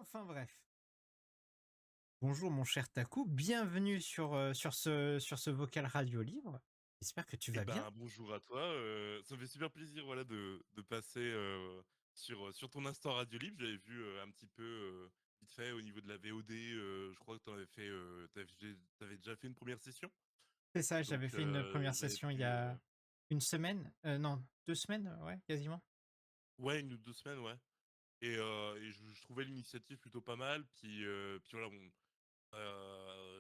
Enfin bref. Bonjour mon cher Taku, bienvenue sur ce vocal radio libre. J'espère que tu Eh vas bien. ben, bonjour à toi, ça me fait super plaisir, voilà, de passer, sur ton instant radio libre. J'avais vu, un petit peu, vite fait au niveau de la VOD, je crois que tu avais fait, tu déjà fait une première session? C'est ça, j'avais Donc fait une première j'avais session il y pu, a une semaine, non, 2 semaines, ouais, quasiment. ouais, 1 ou 2 semaines, ouais, et je trouvais l'initiative plutôt pas mal. Puis voilà, bon,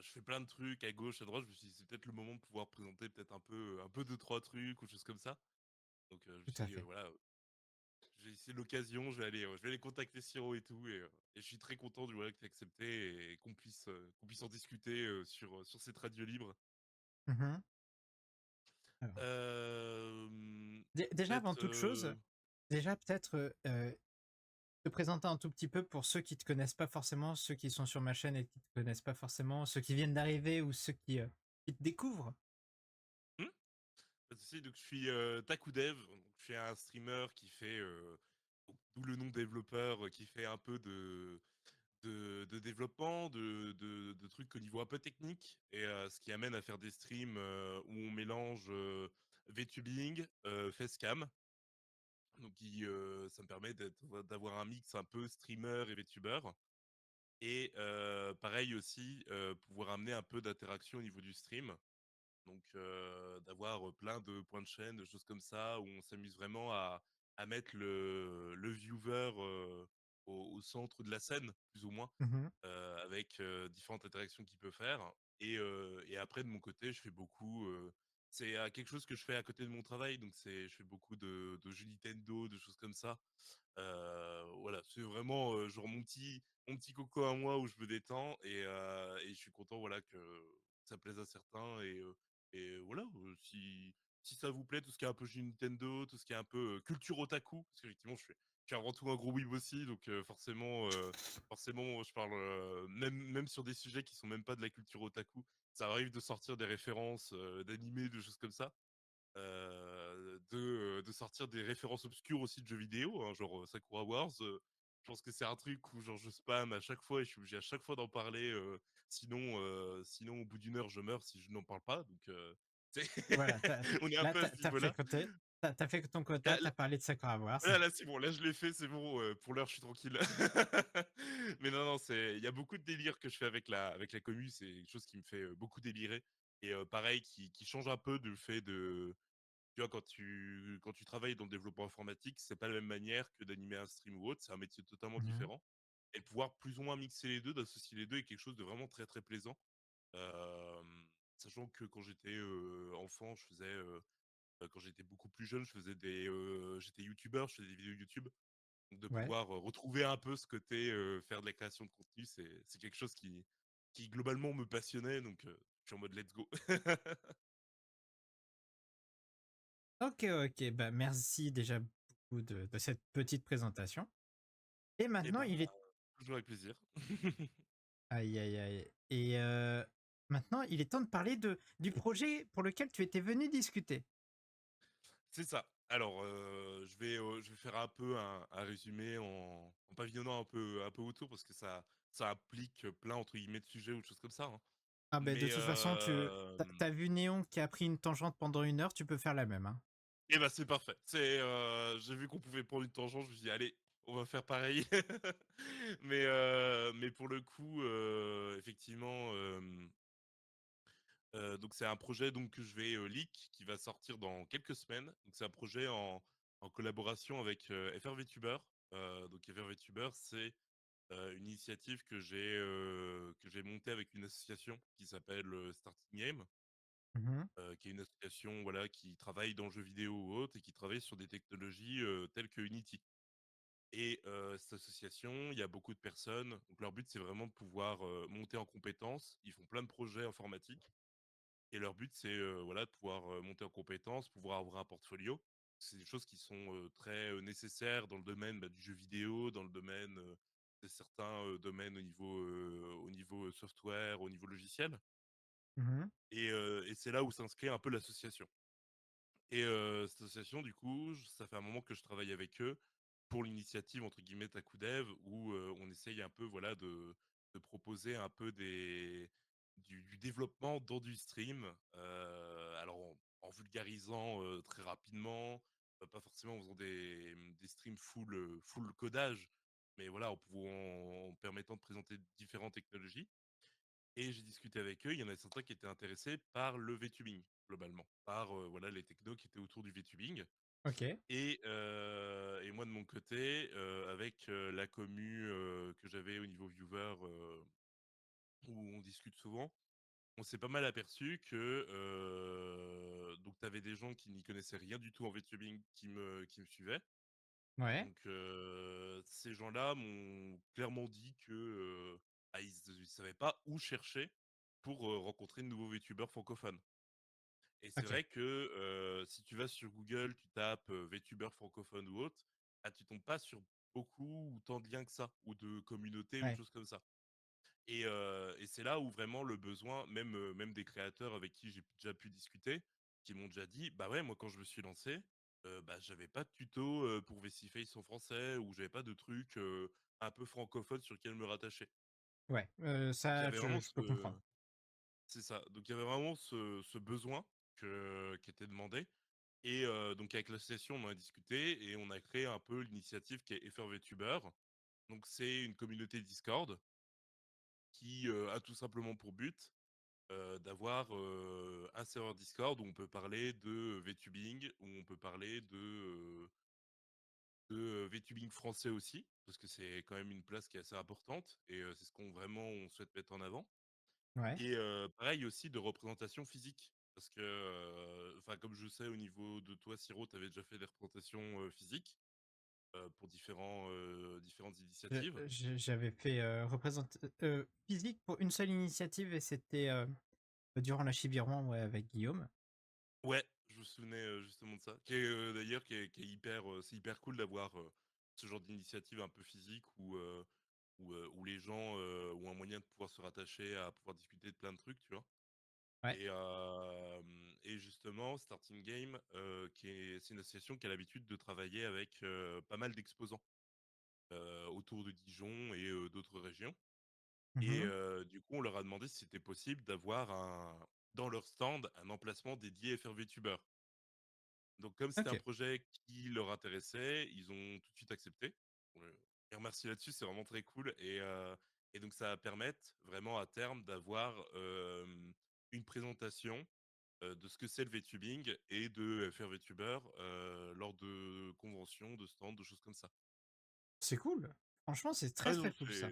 je fais plein de trucs à gauche, à droite. Je me suis dit: «C'est peut-être le moment de pouvoir présenter peut-être un peu 2-3 trucs ou choses comme ça». Donc je me Tout suis à dit: fait. «Voilà, j'ai saisi l'occasion, je vais aller contacter Siro et tout», et je suis très content du voilà que tu accepté et qu'on puisse en discuter, sur cette radio libre. Mmh. Alors, déjà avant Peut-être, toute chose, déjà peut-être, te présenter un tout petit peu pour ceux qui te connaissent pas forcément, ceux qui sont sur ma chaîne et qui te connaissent pas forcément, ceux qui viennent d'arriver ou ceux qui te découvrent. mmh? Pas de souci. Donc je suis, Takudev, donc je suis un streamer qui fait, donc d'où le nom développeur, qui fait un peu de développement, de trucs au niveau un peu technique, ce qui amène à faire des streams, où on mélange, VTubing, facecam. Donc ça me permet d'avoir un mix un peu streamer et VTuber, et pareil aussi, pouvoir amener un peu d'interaction au niveau du stream. Donc d'avoir, plein de points de chaîne, de choses comme ça, où on s'amuse vraiment à mettre le viewer, au centre de la scène, plus ou moins, Mmh. avec, différentes interactions qu'il peut faire, et après de mon côté, je fais beaucoup, c'est, quelque chose que je fais à côté de mon travail, donc je fais beaucoup de jeux Nintendo, de choses comme ça. Voilà, c'est vraiment, genre mon petit coco à moi où je me détends, et je suis content, voilà, que ça plaise à certains, et voilà, si ça vous plaît, tout ce qui est un peu jeux Nintendo, tout ce qui est un peu, culture otaku, parce qu'effectivement je suis avant tout un gros weeb aussi, donc forcément je parle, même sur des sujets qui sont même pas de la culture otaku, ça arrive de sortir des références, d'animés, de choses comme ça. De sortir des références obscures aussi de jeux vidéo, hein, genre, Sakura Wars, je pense que c'est un truc où genre je spam à chaque fois et je suis obligé à chaque fois d'en parler, sinon au bout d'une heure je meurs si je n'en parle pas, donc tu Voilà, on est un là, peu à ce niveau-là. tu fait que ton quota, Là tu as parlé de Sakura Wars. là c'est bon, là je l'ai fait, c'est bon, pour l'heure je suis tranquille. Mais non, non, il y a beaucoup de délire que je fais avec la commu, c'est quelque chose qui me fait, beaucoup délirer, et pareil qui change un peu du fait de, tu vois, quand tu travailles dans le développement informatique, c'est pas la même manière que d'animer un stream ou autre, c'est un métier totalement Mmh. différent, et de pouvoir plus ou moins mixer les 2, d'associer les 2 est quelque chose de vraiment très, très plaisant. Sachant que quand j'étais, enfant, quand j'étais beaucoup plus jeune, j'étais youtubeur, je faisais des vidéos YouTube. Donc de Ouais. pouvoir, retrouver un peu ce côté, faire de la création de contenu, c'est quelque chose qui globalement me passionnait, donc je suis en mode let's go. OK, OK, bah, merci déjà beaucoup de cette petite présentation et Et maintenant ben, il est toujours avec plaisir. aïe, aïe, aïe et maintenant il est temps de parler du projet pour lequel tu étais venu discuter. C'est ça. Alors, je vais faire un peu un résumé en pavillonnant un peu autour, parce que ça implique, plein entre guillemets «de sujets» ou de choses comme ça, hein. Ah beh, de Mais, toute façon tu as vu Néon qui a pris une tangente pendant 1 heure, tu peux faire la même, hein. et bah, c'est parfait. J'ai vu qu'on pouvait prendre une tangente, je me suis dit: «Allez, on va faire pareil». Mais pour le coup, effectivement, donc c'est un projet donc que je vais, leak, qui va sortir dans quelques semaines. Donc c'est un projet en collaboration avec, FR VTuber. Donc FR VTuber, c'est, une initiative que j'ai montée avec une association qui s'appelle, Starting Game, Mmh. qui est une association, voilà, qui travaille dans le jeu vidéo ou autre, et qui travaille sur des technologies, telles que Unity, et cette association, il y a beaucoup de personnes, donc leur but, c'est vraiment de pouvoir, monter en compétences. Ils font plein de projets informatiques, et leur but, c'est, voilà, de pouvoir, monter en compétences, pouvoir avoir un portfolio. C'est des choses qui sont, très, nécessaires dans le domaine, bah, du jeu vidéo, dans le domaine, de certains, domaines au niveau software, au niveau logiciel, Mmh. et c'est là où s'inscrit un peu l'association, et cette association, du coup, j ça fait un moment que je travaille avec eux pour l'initiative entre guillemets Takudev où on essaye un peu voilà de proposer un peu du développement dans du stream. Alors en vulgarisant très rapidement, pas forcément en faisant des streams full codage, mais voilà en permettant de présenter différentes technologies. Et j'ai discuté avec eux, il y en a certains qui étaient intéressés par le VTubing, globalement, par voilà les technos qui étaient autour du VTubing. Ok. Et moi de mon côté, avec la commu que j'avais au niveau viewer, où on discute souvent, on s'est pas mal aperçu que donc tu avais des gens qui n'y connaissaient rien du tout en VTubing qui me suivaient. Ouais. Donc ces gens-là m'ont clairement dit que ils savaient pas où chercher pour rencontrer de nouveaux VTubers francophones. Et c'est Ok. vrai que si tu vas sur Google, tu tapes VTuber francophone ou autre, ah, tu tombes pas sur beaucoup ou tant de liens que ça, ou de communautés ou de Ouais. choses comme ça. Et c'est là où vraiment le besoin, même des créateurs avec qui j'ai déjà pu discuter, qui m'ont déjà dit, bah ouais, moi quand je me suis lancé, bah j'avais pas de tuto pour VCFace en français, ou j'avais pas de trucs un peu francophones sur lesquels me rattacher. Ouais. Donc il y Ça, avait vraiment je peux comprendre. c'est ça. Donc il y avait vraiment ce besoin qui était demandé. Et donc avec l'association, on en a discuté et on a créé un peu l'initiative qui est FRVTuber. Donc c'est une communauté Discord qui a tout simplement pour but d'avoir un serveur Discord où on peut parler de VTubing, où on peut parler de VTubing français aussi, parce que c'est quand même une place qui est assez importante et c'est ce qu'on vraiment on souhaite mettre en avant. Ouais. Et pareil aussi de représentation physique. Parce que, enfin, comme je sais au niveau de toi, Siro, tu avais déjà fait des représentations physiques pour différentes initiatives. J'avais fait physique pour une seule initiative et c'était durant la Chibiron, ouais, avec Guillaume. Ouais, je me souvenais justement de ça. Qui est d'ailleurs qui est hyper, c'est hyper cool d'avoir ce genre d'initiative un peu physique où les gens ont un moyen de pouvoir se rattacher, à pouvoir discuter de plein de trucs, tu vois. Ouais. Et justement, Starting Game, c'est une association qui a l'habitude de travailler avec pas mal d'exposants autour de Dijon et d'autres régions. Et Mhm. du coup, on leur a demandé si c'était possible d'avoir dans leur stand un emplacement dédié FRVTuber. Donc, comme c'était un Ok. projet qui leur intéressait, ils ont tout de suite accepté. Les remercie là-dessus, c'est vraiment très cool. Et donc, ça va permettre vraiment à terme d'avoir une présentation de ce que c'est le VTubing et de faire VTuber lors de conventions, de stands, de choses comme ça. C'est cool. Franchement, c'est très Ah très non, cool ça.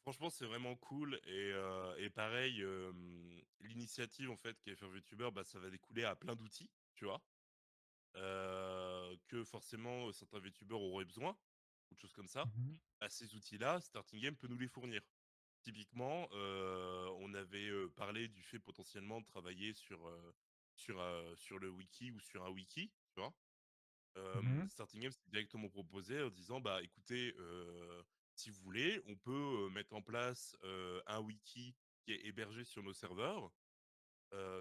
franchement, c'est vraiment cool. Et pareil, l'initiative en fait qui est faire VTuber, bah, ça va découler à plein d'outils, tu vois, que forcément certains VTubers auraient besoin, ou de choses comme ça. Mhm. Bah, ces outils-là, Starting Game peut nous les fournir. Typiquement, on avait parlé du fait potentiellement de travailler sur le wiki ou sur un wiki, tu vois. Mhm. Starting Game s'est directement proposé en disant, bah écoutez, si vous voulez, on peut mettre en place un wiki qui est hébergé sur nos serveurs,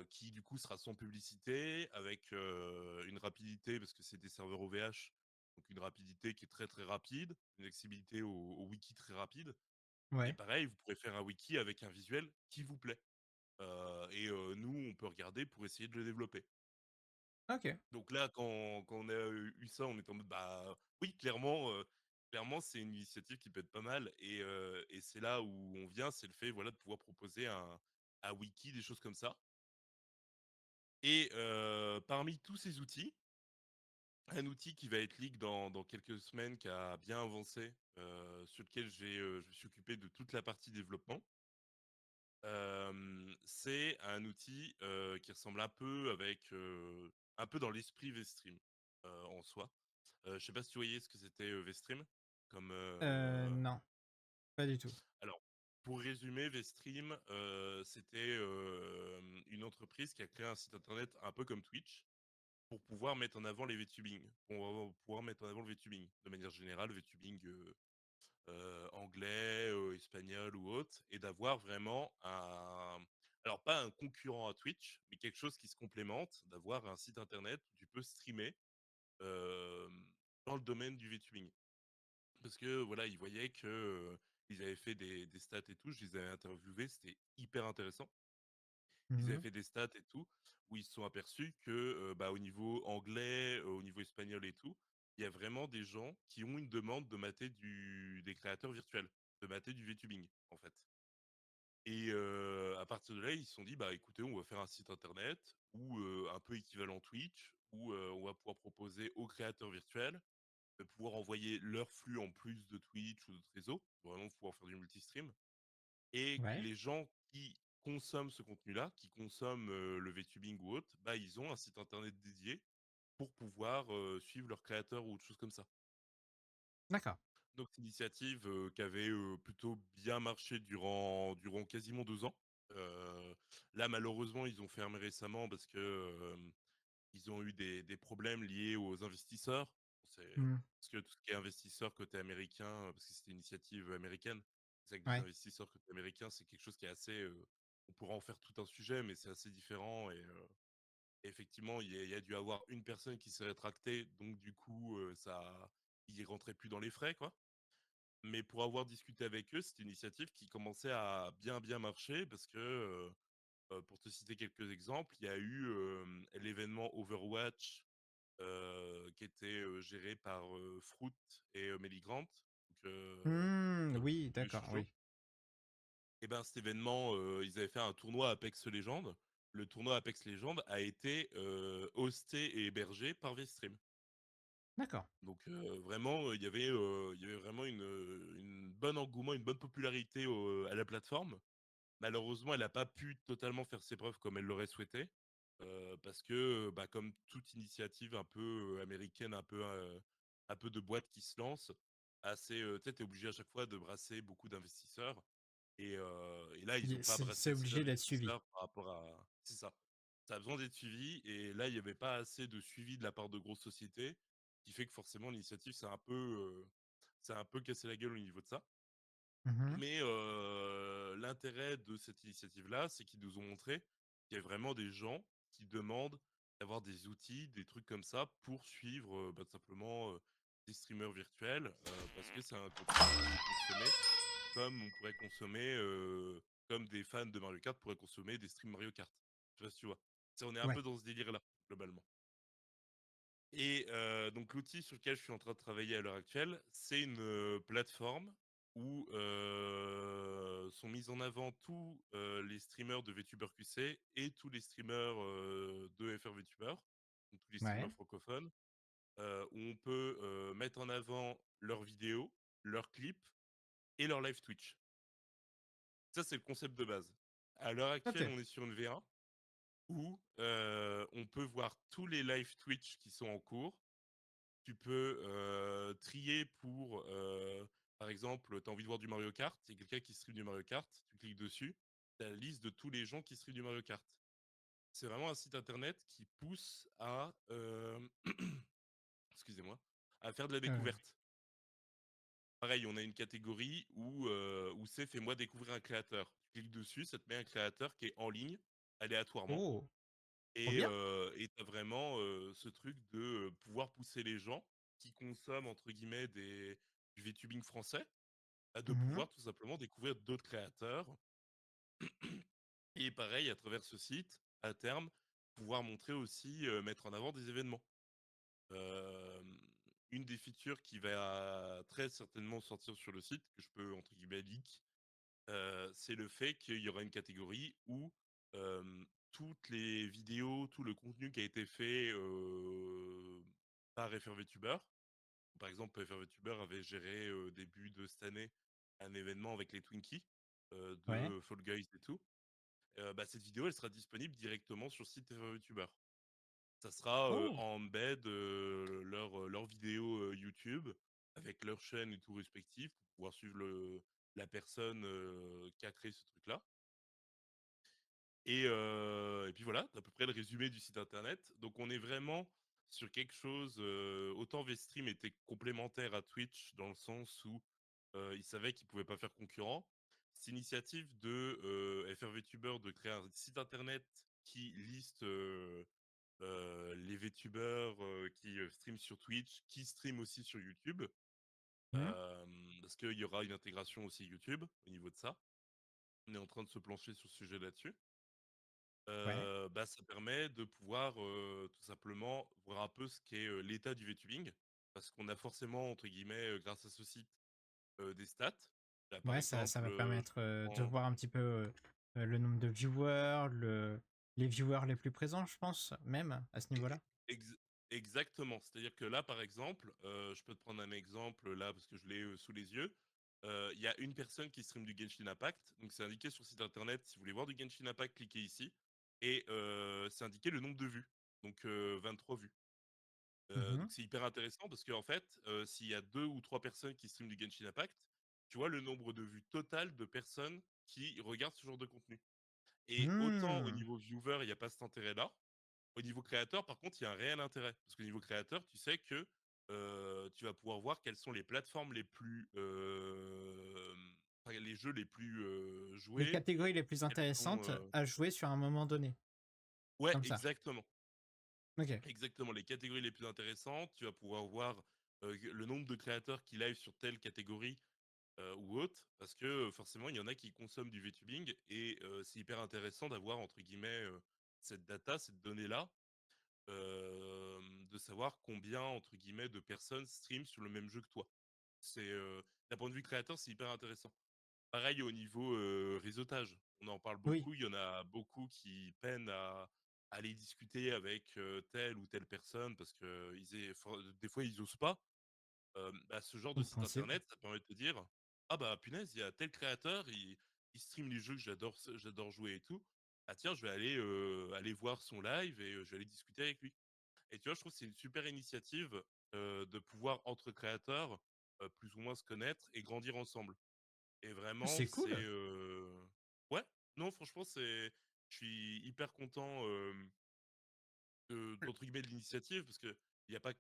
qui du coup sera sans publicité, avec une rapidité, parce que c'est des serveurs OVH, donc une rapidité qui est très très rapide, une accessibilité au wiki très rapide. Et Ouais. pareil, vous pourrez faire un wiki avec un visuel qui vous plaît. Et nous, on peut regarder pour essayer de le développer. Ok. Donc là, quand on a eu ça, on était en mode, bah oui, clairement, c'est une initiative qui peut être pas mal. Et c'est là où on vient, c'est le fait voilà, de pouvoir proposer un wiki, des choses comme ça. Et parmi tous ces outils, un outil qui va être leak dans quelques semaines, qui a bien avancé, sur lequel je me suis occupé de toute la partie développement. C'est un outil qui ressemble un peu dans l'esprit Vstream en soi. Je sais pas si tu voyais ce que c'était Vstream comme. Non, pas du tout. Alors, pour résumer, Vstream, c'était une entreprise qui a créé un site internet un peu comme Twitch pour pouvoir mettre en avant les VTubing, pour pouvoir mettre en avant le VTubing de manière générale, le VTubing anglais, espagnol ou autre, et d'avoir vraiment alors pas un concurrent à Twitch, mais quelque chose qui se complémente, d'avoir un site internet où tu peux streamer dans le domaine du VTubing. Parce que voilà, ils voyaient que ils avaient fait des stats et tout, je les avais interviewés, c'était hyper intéressant. Ils avaient Mmh. fait des stats et tout, où ils se sont aperçus que bah, au niveau anglais, au niveau espagnol et tout, il y a vraiment des gens qui ont une demande de mater des créateurs virtuels, de mater du VTubing, en fait. Et à partir de là, ils se sont dit, bah écoutez, on va faire un site internet ou un peu équivalent Twitch, où on va pouvoir proposer aux créateurs virtuels de pouvoir envoyer leur flux en plus de Twitch ou d'autres réseaux, pour vraiment pouvoir faire du multistream. Et Ouais, les gens qui consomment ce contenu-là, qui consomment le VTubing ou autre, bah ils ont un site internet dédié pour pouvoir suivre leurs créateurs ou autre chose comme ça. d'accord. Donc, c'est une initiative qui avait plutôt bien marché durant quasiment 2 ans. Euh, Là, malheureusement, ils ont fermé récemment parce que ils ont eu des problèmes liés aux investisseurs. Mmh. Parce que tout ce qui est investisseur côté américain, parce que c'était une initiative américaine, c'est avec des Ouais. investisseurs côté américain, c'est quelque chose qui est assez. On pourra en faire tout un sujet, mais c'est assez différent. Et effectivement, il y a dû avoir une personne qui s'est rétractée, donc du coup, il rentrait plus dans les frais, quoi. Mais pour avoir discuté avec eux, c'était une initiative qui commençait à bien bien marcher parce que, pour te citer quelques exemples, il y a eu l'événement Overwatch qui était géré par Fruit et Melly Grant, donc, Mmh, comme oui, les d'accord, shoujo. oui. Et ben cet événement, ils avaient fait un tournoi Apex Legends. Le tournoi Apex Legends a été hosté et hébergé par Vstream. D'accord. Donc vraiment, il y avait vraiment une bonne engouement, une bonne popularité à la plateforme. Malheureusement, elle n'a pas pu totalement faire ses preuves comme elle l'aurait souhaité, parce que, bah, comme toute initiative un peu américaine, un peu de boîte qui se lance, assez, tu sais, t'es obligé à chaque fois de brasser beaucoup d'investisseurs. Et là, ils n'ont pas brassé C'est assez obligé d'être suivi. d'investisseurs par rapport à. C'est ça. Ça a besoin d'être suivi. Et là, il n'y avait pas assez de suivi de la part de grosses sociétés, qui fait que forcément, l'initiative, c'est un peu cassé la gueule au niveau de ça. Mmh. Mais l'intérêt de cette initiative-là, c'est qu'ils nous ont montré qu'il y a vraiment des gens qui demandent d'avoir des outils, des trucs comme ça pour suivre bah, tout simplement des streamers virtuels parce que c'est un contenu qui est consommé comme on pourrait consommer, comme des fans de Mario Kart pourraient consommer des streams Mario Kart. Je sais pas si tu vois. On est un Ouais. peu dans ce délire-là, globalement. Et donc l'outil sur lequel je suis en train de travailler à l'heure actuelle, c'est une plateforme où sont mis en avant tous les streamers de VTuber QC et tous les streamers de FR VTuber, donc tous les streamers Ouais. francophones, où on peut mettre en avant leurs vidéos, leurs clips et leurs live Twitch. Ça, c'est le concept de base. À l'heure actuelle, OK. on est sur une V1 où on peut voir tous les live Twitch qui sont en cours. Tu peux trier pour, par exemple, tu as envie de voir du Mario Kart, il y a quelqu'un qui stream du Mario Kart, tu cliques dessus, tu as la liste de tous les gens qui streament du Mario Kart. C'est vraiment un site internet qui pousse à, excusez-moi, à faire de la Oui. découverte. Pareil, on a une catégorie où c'est fais-moi découvrir un créateur. Tu cliques dessus, ça te met un créateur qui est en ligne, aléatoirement, Oh! Trop et bien. tu as vraiment ce truc de pouvoir pousser les gens qui consomment, entre guillemets, du VTubing français, de Mmh. pouvoir tout simplement découvrir d'autres créateurs. Et pareil, à travers ce site, à terme, pouvoir montrer aussi, mettre en avant des événements. Euh, une des features qui va très certainement sortir sur le site, que je peux, entre guillemets, leak, c'est le fait qu'il y aura une catégorie où toutes les vidéos, tout le contenu qui a été fait par FRVTuber, par exemple, FRVTuber avait géré début de cette année un événement avec les Twinkies Ouais. de Fall Guys et tout. Bah, cette vidéo, elle sera disponible directement sur le site FRVTuber. Ça sera Oh! en embed leur vidéo YouTube avec leur chaîne et tout respectif pour pouvoir suivre la personne qui a créé ce truc-là. Et puis voilà, c'est à peu près le résumé du site internet. Donc on est vraiment sur quelque chose. Autant Vestream était complémentaire à Twitch dans le sens où ils savaient qu'ils pouvaient pas faire concurrent. Cette initiative de FR VTuber de créer un site internet qui liste les VTubers qui streament sur Twitch, qui streament aussi sur YouTube, Mmh. parce qu'il y aura une intégration aussi YouTube au niveau de ça. On est en train de se plancher sur ce sujet là-dessus. Ouais. Bah, ça permet de pouvoir tout simplement voir un peu ce qu'est l'état du VTubing, parce qu'on a forcément, entre guillemets, grâce à ce site, des stats. Là, par Ouais, ça exemple, va je permettre, de prends voir un petit peu, le nombre de viewers, les viewers les plus présents, je pense, même, à ce e niveau-là? ex exactement. C'est-à-dire que là, par exemple, je peux te prendre un exemple là, parce que je l'ai, sous les yeux. Il y a une personne qui stream du Genshin Impact, donc c'est indiqué sur le site internet. Si vous voulez voir du Genshin Impact, cliquez ici et c'est indiqué le nombre de vues, donc 23 vues. Mmh. Donc c'est hyper intéressant parce qu'en fait, s'il y a 2 ou 3 personnes qui streament du Genshin Impact, tu vois le nombre de vues total de personnes qui regardent ce genre de contenu. Et autant au Mmh. niveau viewer, il y a pas cet intérêt-là, au niveau créateur, par contre, il y a un réel intérêt. Parce qu'au niveau créateur, tu sais que, tu vas pouvoir voir quelles sont les plateformes les plus, enfin les jeux les plus, Les joués, catégories les plus quels sont, intéressantes à jouer sur un moment donné, ouais, comme ça. exactement. OK. Exactement, les catégories les plus intéressantes, tu vas pouvoir voir, le nombre de créateurs qui live sur telle catégorie, ou autre, parce que, forcément, il y en a qui consomment du VTubing et c'est hyper intéressant d'avoir entre guillemets, cette data, cette donnée-là, de savoir combien entre guillemets de personnes streament sur le même jeu que toi. C'est, d'un point de vue créateur, c'est hyper intéressant. Pareil au niveau, réseautage, on en parle Oui. beaucoup, il y en a beaucoup qui peinent à aller discuter avec, telle ou telle personne parce que des fois ils osent pas. Bah, ce genre de site Compréhensible. internet, ça permet de te dire: «Ah bah, punaise, il y a tel créateur, il stream les jeux que j'adore jouer et tout. Ah tiens, je vais aller voir son live et je vais aller discuter avec lui». Et tu vois, je trouve que c'est une super initiative, de pouvoir entre créateurs, plus ou moins se connaître et grandir ensemble. Et vraiment, C'est cool. ouais, non, franchement, je suis hyper content, d'entre guillemets «de l'initiative» parce que il y a pas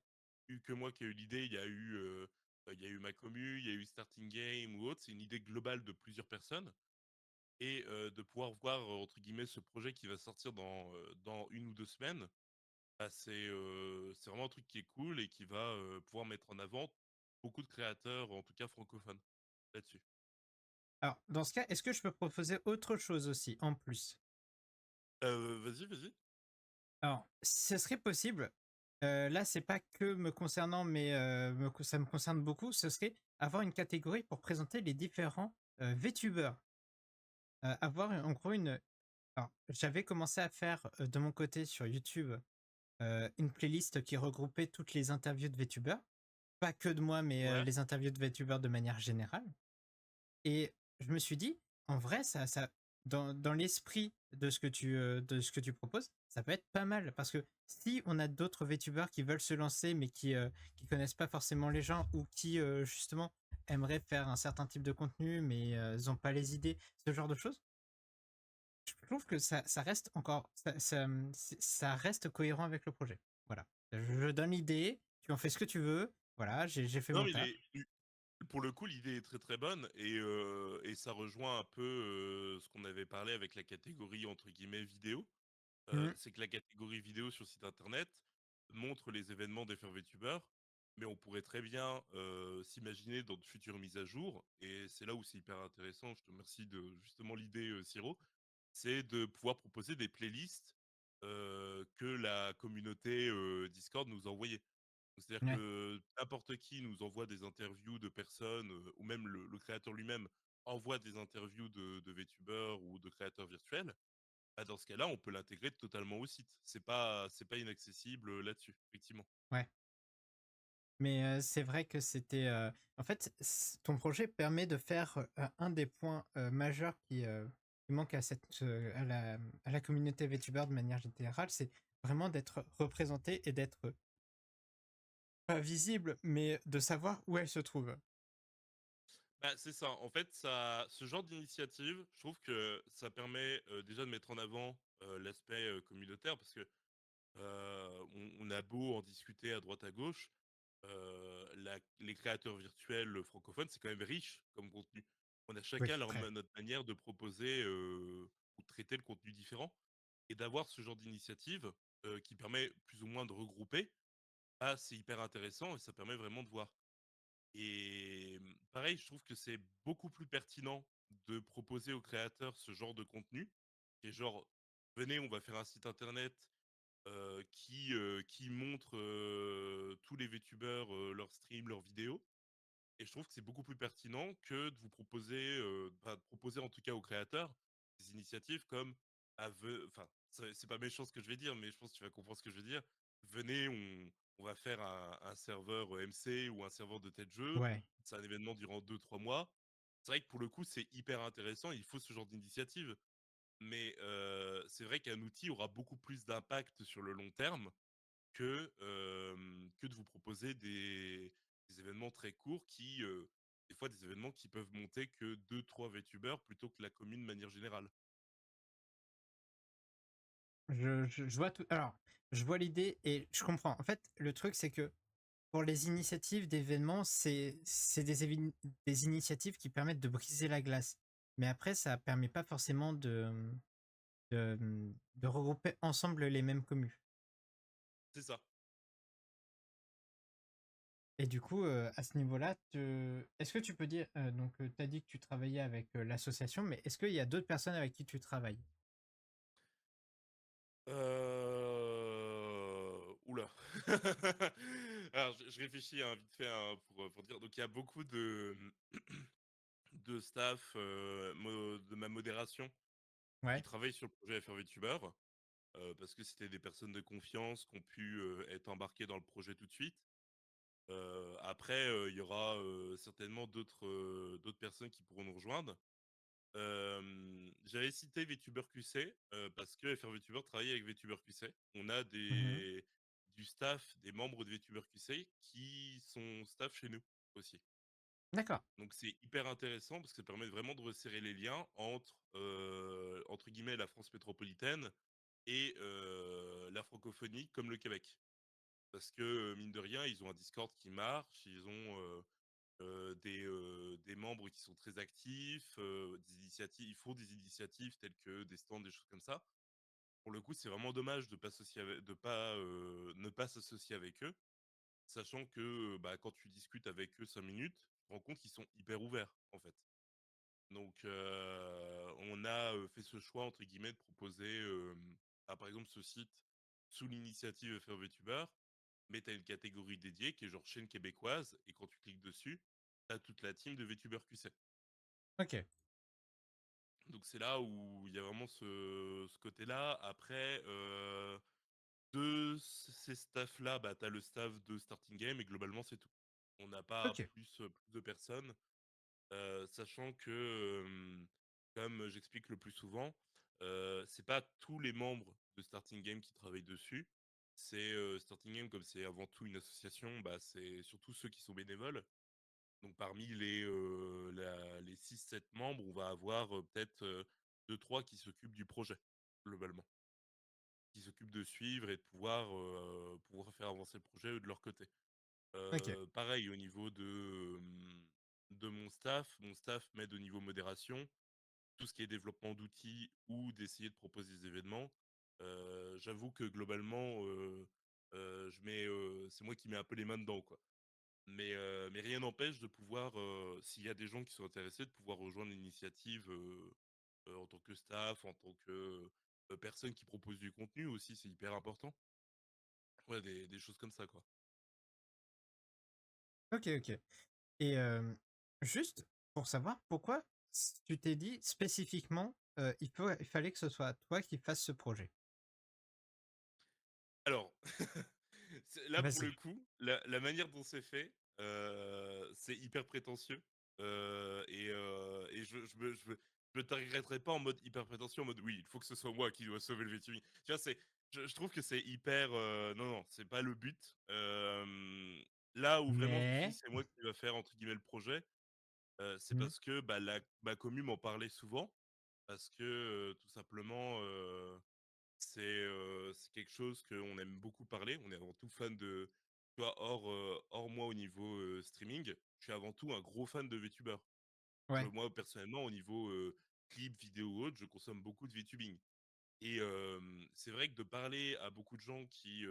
eu que moi qui ai eu l'idée, il y a eu ma commu, il y a eu Starting Game ou autre. C'est une idée globale de plusieurs personnes et de pouvoir voir, entre guillemets «ce projet» qui va sortir dans 1 ou 2 semaines, bah, c'est vraiment un truc qui est cool et qui va, pouvoir mettre en avant beaucoup de créateurs, en tout cas francophones, là-dessus. Alors, dans ce cas, est-ce que je peux proposer autre chose aussi, en plus? Vas-y, vas-y. Alors, ce serait possible, là, c'est pas que me concernant, mais ça me concerne beaucoup, ce serait avoir une catégorie pour présenter les différents, VTubers. Avoir en gros une alors, j'avais commencé à faire, de mon côté sur YouTube, une playlist qui regroupait toutes les interviews de VTubers. Pas que de moi, mais Ouais. les interviews de VTubers de manière générale. Et je me suis dit, en vrai, dans l'esprit de ce que tu proposes, ça peut être pas mal. Parce que si on a d'autres VTubers qui veulent se lancer, mais qui connaissent pas forcément les gens ou qui, justement, aimeraient faire un certain type de contenu, mais ils ont pas les idées, ce genre de choses, je trouve que ça reste encore, ça reste cohérent avec le projet. Voilà. Je donne l'idée, tu en fais ce que tu veux. Voilà, j'ai fait Non, mon mais taf. pour le coup, l'idée est très, très bonne et ça rejoint un peu, ce qu'on avait parlé avec la catégorie entre guillemets «vidéo». Mmh. C'est que la catégorie vidéo sur le site internet montre les événements des faits VTubers, mais on pourrait très bien, s'imaginer dans de futures mises à jour et c'est là où c'est hyper intéressant, je te remercie de justement l'idée, Siro, c'est de pouvoir proposer des playlists, que la communauté, Discord nous a envoyées. C'est-à-dire Ouais. que n'importe qui nous envoie des interviews de personnes, ou même le créateur lui-même envoie des interviews de VTubers ou de créateurs virtuels. Bah, dans ce cas-là, on peut l'intégrer totalement au site. C'est pas inaccessible, là-dessus, effectivement. Ouais. Mais c'est vrai que c'était, en fait, ton projet permet de faire, un des points, majeurs qui manque à la communauté VTuber de manière générale, c'est vraiment d'être représenté et d'être pas visible, mais de savoir où elle se trouve. Bah, c'est ça. En fait, ce genre d'initiative, je trouve que ça permet, déjà de mettre en avant, l'aspect, communautaire parce que, on a beau en discuter à droite à gauche, les créateurs virtuels francophones, c'est quand même riche comme contenu. On a Oui, chacun très. notre manière de proposer, ou de traiter le contenu différent et d'avoir ce genre d'initiative, qui permet plus ou moins de regrouper, ah, c'est hyper intéressant et ça permet vraiment de voir. Et pareil, je trouve que c'est beaucoup plus pertinent de proposer aux créateurs ce genre de contenu, qui est genre, venez, on va faire un site internet qui montre tous les VTubers, leurs streams, leurs vidéos. Et je trouve que c'est beaucoup plus pertinent que de vous proposer, de proposer en tout cas aux créateurs des initiatives comme, enfin, c'est pas méchant ce que je vais dire, mais je pense que tu vas comprendre ce que je veux dire. Venez, on va faire un serveur MC ou un serveur de tel jeu. Ouais. C'est un événement durant 2, 3 mois. C'est vrai que pour le coup, c'est hyper intéressant. Il faut ce genre d'initiative. Mais c'est vrai qu'un outil aura beaucoup plus d'impact sur le long terme que de vous proposer des événements très courts qui, des fois des événements qui peuvent monter que 2, 3 VTubers plutôt que la commune de manière générale. Je vois tout. Alors, je vois l'idée et je comprends. En fait, le truc, c'est que pour les initiatives d'événements, c'est des initiatives qui permettent de briser la glace. Mais après, ça permet pas forcément de regrouper ensemble les mêmes communes. C'est ça. Et du coup, à ce niveau-là, est-ce que tu peux dire, donc, tu as dit que tu travaillais avec l'association, mais est-ce qu'il y a d'autres personnes avec qui tu travailles? Oula. Alors je réfléchis, hein, vite fait, hein, pour dire donc il y a beaucoup de staff, de ma modération qui Ouais. travaillent sur le projet FR VTuber, parce que c'était des personnes de confiance qui ont pu, être embarquées dans le projet tout de suite. Après, il y aura, certainement d'autres personnes qui pourront nous rejoindre. J'avais cité VTuber QC, parce que FR VTuber travaille avec VTuber QC. On a Mmh. du staff, des membres de VTuber QC qui sont staff chez nous aussi. D'accord. Donc c'est hyper intéressant parce que ça permet vraiment de resserrer les liens entre, entre guillemets «la France métropolitaine» et la francophonie comme le Québec. Parce que, mine de rien, ils ont un Discord qui marche, ils ont, des membres qui sont très actifs, des initiatives ils font des initiatives telles que des stands, des choses comme ça. Pour le coup, c'est vraiment dommage de pas associer ave de pas, ne pas s'associer avec eux, sachant que, bah, quand tu discutes avec eux 5 minutes, tu te rends compte qu'ils sont hyper ouverts, en fait. Donc on a, fait ce choix entre guillemets de proposer, par exemple ce site sous l'initiative FR VTuber, mais tu as une catégorie dédiée qui est genre chaîne québécoise et quand tu cliques dessus, tu as toute la team de VTuber QC. OK. Donc c'est là où il y a vraiment ce côté-là. Après, de ces staffs-là, bah, tu as le staff de Starting Game et globalement c'est tout. On n'a pas OK. plus de personnes. Sachant que, comme j'explique le plus souvent, c'est pas tous les membres de Starting Game qui travaillent dessus. C'est, Starting Game, comme c'est avant tout une association, bah, c'est surtout ceux qui sont bénévoles. Donc parmi les 6, 7 membres, on va avoir, peut-être, 2-3 qui s'occupent du projet, globalement. Qui s'occupent de suivre et de pouvoir faire avancer le projet, eux, de leur côté. OK. Pareil au niveau de mon staff m'aide au niveau modération, tout ce qui est développement d'outils ou d'essayer de proposer des événements. J'avoue que globalement, c'est moi qui mets un peu les mains dedans, quoi. Mais rien n'empêche de pouvoir, s'il y a des gens qui sont intéressés, de pouvoir rejoindre l'initiative, en tant que staff, en tant que, personne qui propose du contenu aussi, c'est hyper important. Ouais, des choses comme ça, quoi. OK, OK. Et juste pour savoir pourquoi tu t'es dit spécifiquement, il fallait que ce soit toi qui fasses ce projet? Alors, là, pour le Vas-y. coup, la manière dont c'est fait, c'est hyper prétentieux, et je me targetterai pas en mode hyper prétentieux, en mode: «Oui, il faut que ce soit moi qui dois sauver le VTubing». Tu vois, je trouve que c'est hyper, non, non, c'est pas le but. Là où vraiment je me suis dit: Mais «C'est moi qui va faire entre guillemets «le projet», c'est mmh, parce que, bah, la ma commu m'en parlait souvent, parce que, tout simplement, c'est quelque chose qu'on aime beaucoup parler. On est avant tout fan de, tu vois, hors moi au niveau, streaming, je suis avant tout un gros fan de VTubers. ouais, Moi personnellement au niveau, clips, vidéos ou autres, je consomme beaucoup de VTubing Et c'est vrai que de parler à beaucoup de gens qui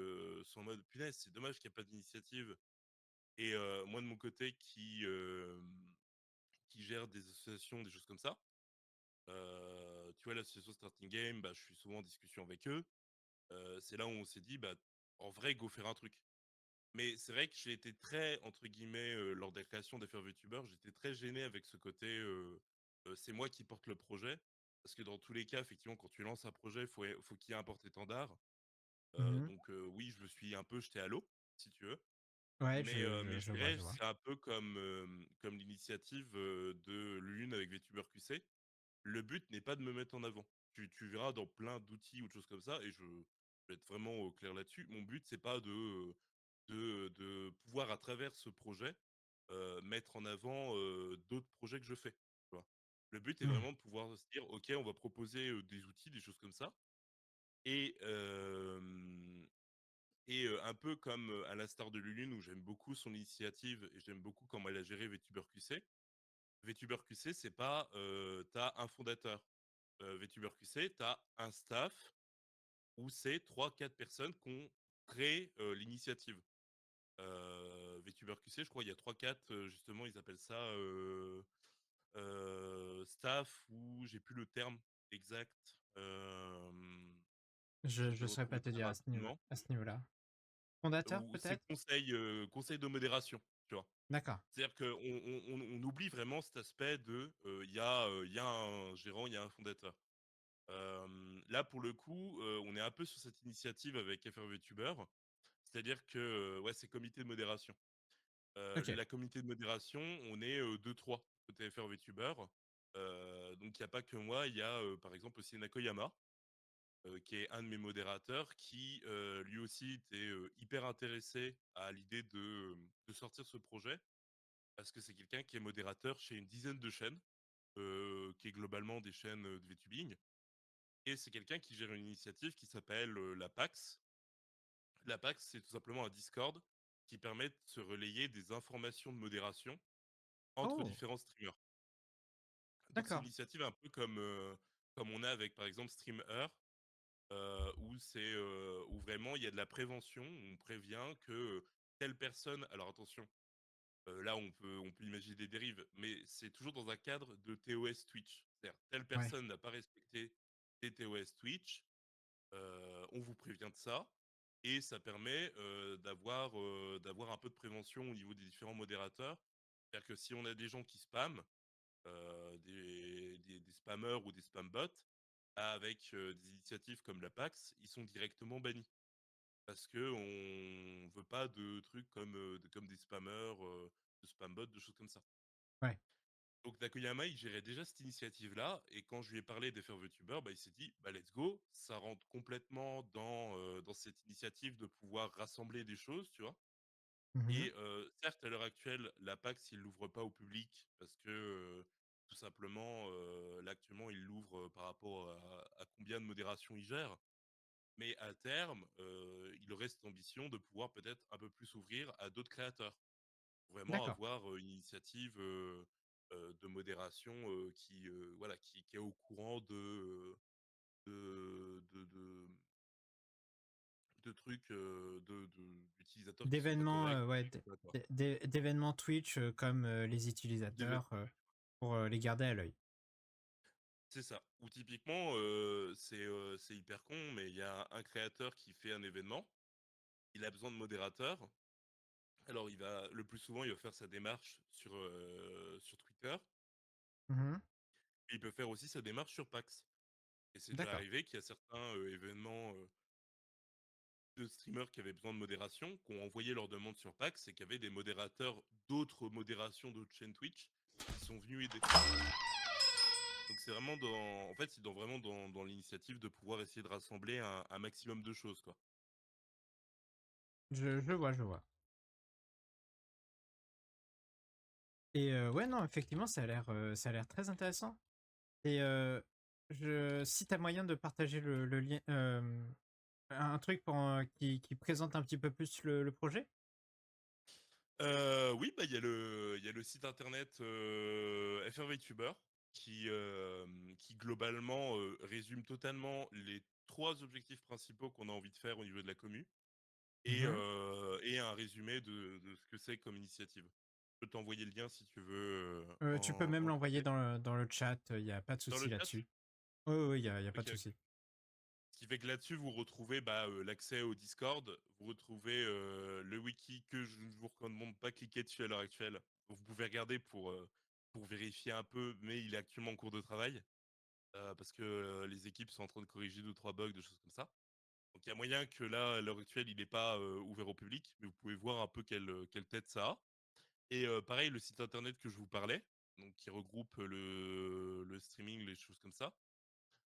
sont en mode punaise, c'est dommage qu'il n'y ait pas d'initiative. Et moi de mon côté qui gère des associations, des choses comme ça. Tu vois, l'association Starting Game, bah, je suis souvent en discussion avec eux. C'est là où on s'est dit, bah, en vrai, go faire un truc. Mais c'est vrai que j'ai été très, entre guillemets, lors de la création d'affaires VTuber, j'étais très gêné avec ce côté, c'est moi qui porte le projet. Parce que dans tous les cas, effectivement, quand tu lances un projet, faut qu'il y ait un porte-étendard. Mmh. Donc oui, je me suis un peu jeté à l'eau, si tu veux. Ouais, Mais je je vois, dirais, je vois. c'est un peu comme l'initiative de Lune avec VTuber QC. Le but n'est pas de me mettre en avant. Tu verras dans plein d'outils ou de choses comme ça, et je vais être vraiment clair là-dessus. Mon but, c'est pas de pouvoir, à travers ce projet, mettre en avant d'autres projets que je fais. Tu vois. Le but est Mmh. vraiment de pouvoir se dire, OK, on va proposer des outils, des choses comme ça. Et, un peu comme à l'instar de Lulune, où j'aime beaucoup son initiative et j'aime beaucoup comment elle a géré VTuber QC. VTuber QC, c'est pas t'as un fondateur. VTuber QC, t'as un staff où c'est trois, quatre personnes qui ont créé l'initiative. VTuber QC, je crois, il y a trois, quatre, justement, ils appellent ça staff, ou j'ai plus le terme exact. Je vais Je le saurais pas retrouver te très dire rapidement. à ce niveau-là. Fondateur Ou c'est peut-être? conseil de modération, tu vois. D'accord. C'est-à-dire qu'on on oublie vraiment cet aspect de, il y a un gérant, il y a un fondateur. Là, pour le coup, on est un peu sur cette initiative avec FRVTuber. C'est-à-dire que, ouais, c'est comité de modération. OK. La comité de modération, on est 2-3 côté FRVTuber. Donc, il n'y a pas que moi, il y a par exemple aussi Nakoyama, qui est un de mes modérateurs, qui lui aussi était hyper intéressé à l'idée de sortir ce projet, parce que c'est quelqu'un qui est modérateur chez une dizaine de chaînes, qui est globalement des chaînes de VTubing. Et c'est quelqu'un qui gère une initiative qui s'appelle la PAX. La PAX, c'est tout simplement un Discord qui permet de se relayer des informations de modération entre Oh! différents streamers. Donc c'est une D'accord. initiative un peu comme on a avec par exemple StreamEarth, où vraiment il y a de la prévention, on prévient que telle personne. Alors attention, là on peut imaginer des dérives, mais c'est toujours dans un cadre de TOS Twitch. C'est-à-dire telle Ouais. personne n'a pas respecté les TOS Twitch, on vous prévient de ça, et ça permet d'avoir un peu de prévention au niveau des différents modérateurs. C'est-à-dire que si on a des gens qui spamment, des spammers ou des spam bots, avec des initiatives comme la PAX, ils sont directement bannis. Parce que on veut pas de trucs comme des spammers, de spam bots, de choses comme ça. Ouais. Donc Nakayama, il gérait déjà cette initiative-là, et quand je lui ai parlé des VTuber, bah, il s'est dit, bah let's go, ça rentre complètement dans cette initiative de pouvoir rassembler des choses, tu vois. Mmh. Et certes, à l'heure actuelle, la PAX, il l'ouvre pas au public, parce que tout simplement, là actuellement, il l'ouvre par rapport à combien de modération il gère. Mais à terme, il reste ambition de pouvoir peut-être un peu plus ouvrir à d'autres créateurs. Vraiment D'accord. avoir une initiative de modération voilà, qui est au courant de, de, de, de trucs d'utilisateurs qui sont pas D'événements, corrects. ouais, Des choses comme ça. d'événements Twitch, comme, les Ou d'événements. utilisateurs, pour, les garder à l'œil. C'est ça. Ou typiquement, c'est hyper con, mais il y a un créateur qui fait un événement, il a besoin de modérateurs. Alors le plus souvent, il va faire sa démarche sur Twitter, Mmh. mais il peut faire aussi sa démarche sur PAX. Et c'est déjà D'accord. arrivé qu'il y a certains événements de streamers qui avaient besoin de modération, qui ont envoyé leur demande sur PAX, et qu'il y avait des modérateurs d'autres modérations d'autres chaînes Twitch qui sont venus aider. Donc c'est vraiment en fait, c'est vraiment dans l'initiative de pouvoir essayer de rassembler un maximum de choses, quoi. Je vois, je vois. Et ouais, non, effectivement, ça a l'air très intéressant. Et si tu as moyen de partager le lien, un truc pour, qui présente un petit peu plus le projet? Oui, bah, il y a le site internet FRVTuber, qui globalement résume totalement les 3 objectifs principaux qu'on a envie de faire au niveau de la commu Mmh. et un résumé de ce que c'est comme initiative. Je peux t'envoyer le lien si tu veux Tu peux même en l'envoyer privé. dans le chat, il y a pas de Dans souci le chat? là-dessus. Oui, oui, il y a pas Ok, de souci. ok. Ce qui fait que là-dessus, vous retrouvez l'accès au Discord, vous retrouvez le wiki que je ne vous recommande pas cliquer dessus à l'heure actuelle. Vous pouvez regarder pour vérifier un peu, mais il est actuellement en cours de travail parce que les équipes sont en train de corriger 2 3 bugs, des choses comme ça. Donc il y a moyen que là, à l'heure actuelle, il n'est pas ouvert au public, mais vous pouvez voir un peu quelle tête ça a. Et pareil, le site internet que je vous parlais, donc qui regroupe le streaming, les choses comme ça,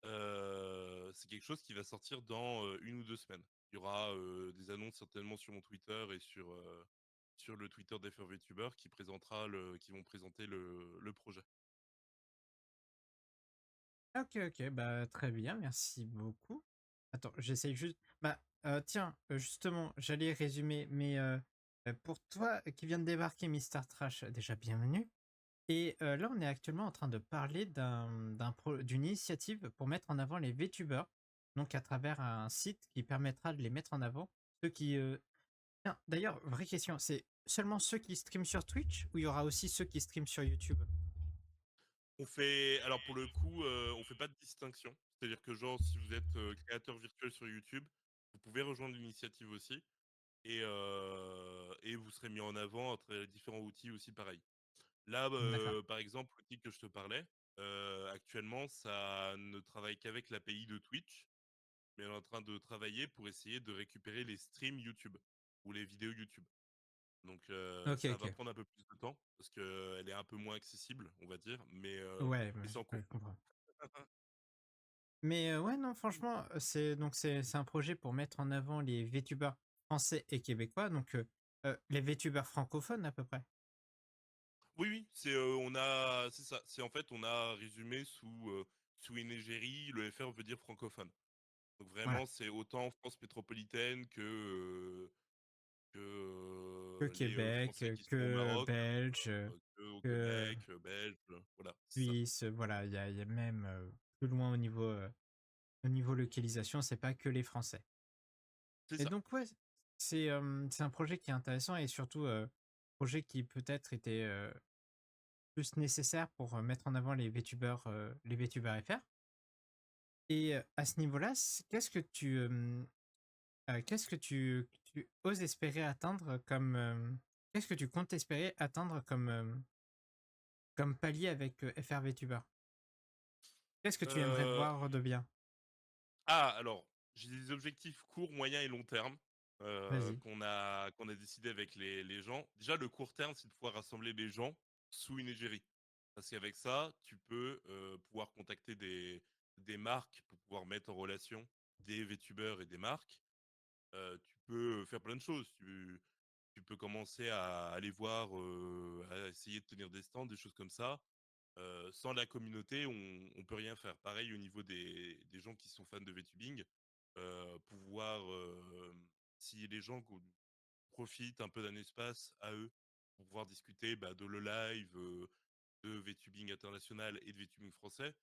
c'est quelque chose qui va sortir dans 1 ou 2 semaines. Il y aura des annonces certainement sur mon Twitter et sur le Twitter d'FR qui vont présenter le projet. OK, OK, bah, très bien, merci beaucoup. Attends, j'essaye juste bah, tiens, justement, j'allais résumer, mais pour toi qui viens de débarquer, Mister Trash, déjà bienvenue. Et là, on est actuellement en train de parler d'une initiative pour mettre en avant les VTubers, donc à travers un site qui permettra de les mettre en avant. Ceux qui, tiens, d'ailleurs, vraie question, c'est seulement ceux qui streament sur Twitch ou il y aura aussi ceux qui streament sur YouTube? Alors pour le coup, on fait pas de distinction. C'est-à-dire que genre, si vous êtes créateur virtuel sur YouTube, vous pouvez rejoindre l'initiative aussi et vous serez mis en avant à travers les différents outils aussi pareil. Là, D'accord. par exemple, l'outil que je te parlais, actuellement, ça ne travaille qu'avec l'API de Twitch, mais on est en train de travailler pour essayer de récupérer les streams YouTube ou les vidéos YouTube. Donc OK, ça va OK. prendre un peu plus de temps parce qu'elle est un peu moins accessible, on va dire, Ouais, mais ouais, c'est en ouais, cours. je comprends. Mais ouais, non, franchement, c'est un projet pour mettre en avant les VTubers français et québécois, donc les VTubers francophones à peu près? Oui, oui, c'est ça. C'est en fait, on a résumé sous une égérie, le FR veut dire francophone. Donc Voilà. vraiment, c'est autant France métropolitaine que Que les Québec, Français qui sont au que Maroc, Belge, que au que Québec, Belge, voilà, c'est ça. Suisse, voilà, il y a même, plus loin au niveau localisation, c'est pas que les Français. C'est Et ça. donc ouais, c'est un projet qui est intéressant et surtout, projet qui peut-être était, plus nécessaire pour, mettre en avant les VTubers FR. Et à ce niveau-là, qu'est-ce que tu oses espérer atteindre comme, qu'est-ce que tu comptes espérer atteindre comme, comme palier avec, FR VTuber? Qu'est-ce que tu aimerais Heu, voir de bien? alors, j'ai des objectifs court, moyen et long terme, Vas-y. qu'on a décidé avec les gens. Déjà, le court terme, c'est de pouvoir rassembler les gens sous une égérie. Parce qu'avec ça, tu peux, pouvoir contacter des marques pour pouvoir mettre en relation des VTubers et des marques. Tu peux faire plein de choses. Tu peux commencer à aller voir, à essayer de tenir des stands, des choses comme ça. Sans la communauté, on peut rien faire. Pareil au niveau des gens qui sont fans de VTubing, pouvoir, si les gens profitent un peu d'un espace à eux pour pouvoir discuter de le live, de VTubing international et de VTubing français.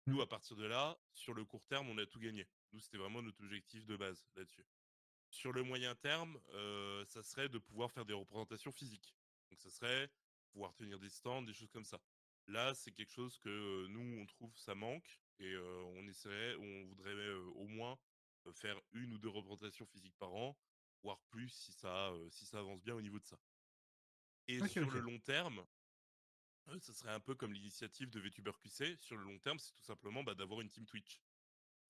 Mmh. Nous, à partir de là, sur le court terme, on a tout gagné. Nous, c'était vraiment notre objectif de base là-dessus. Sur le moyen terme, ça serait de pouvoir faire des représentations physiques. Donc ça serait pouvoir tenir des stands, des choses comme ça. Là, c'est quelque chose que, nous, on trouve ça manque et on voudrait, au moins, faire 1 ou 2 représentations physiques par an, voire plus si ça avance bien au niveau de ça. Et OK, sur le OK. long terme, ça serait un peu comme l'initiative de VTuber QC. Sur le long terme, c'est tout simplement, d'avoir une team Twitch.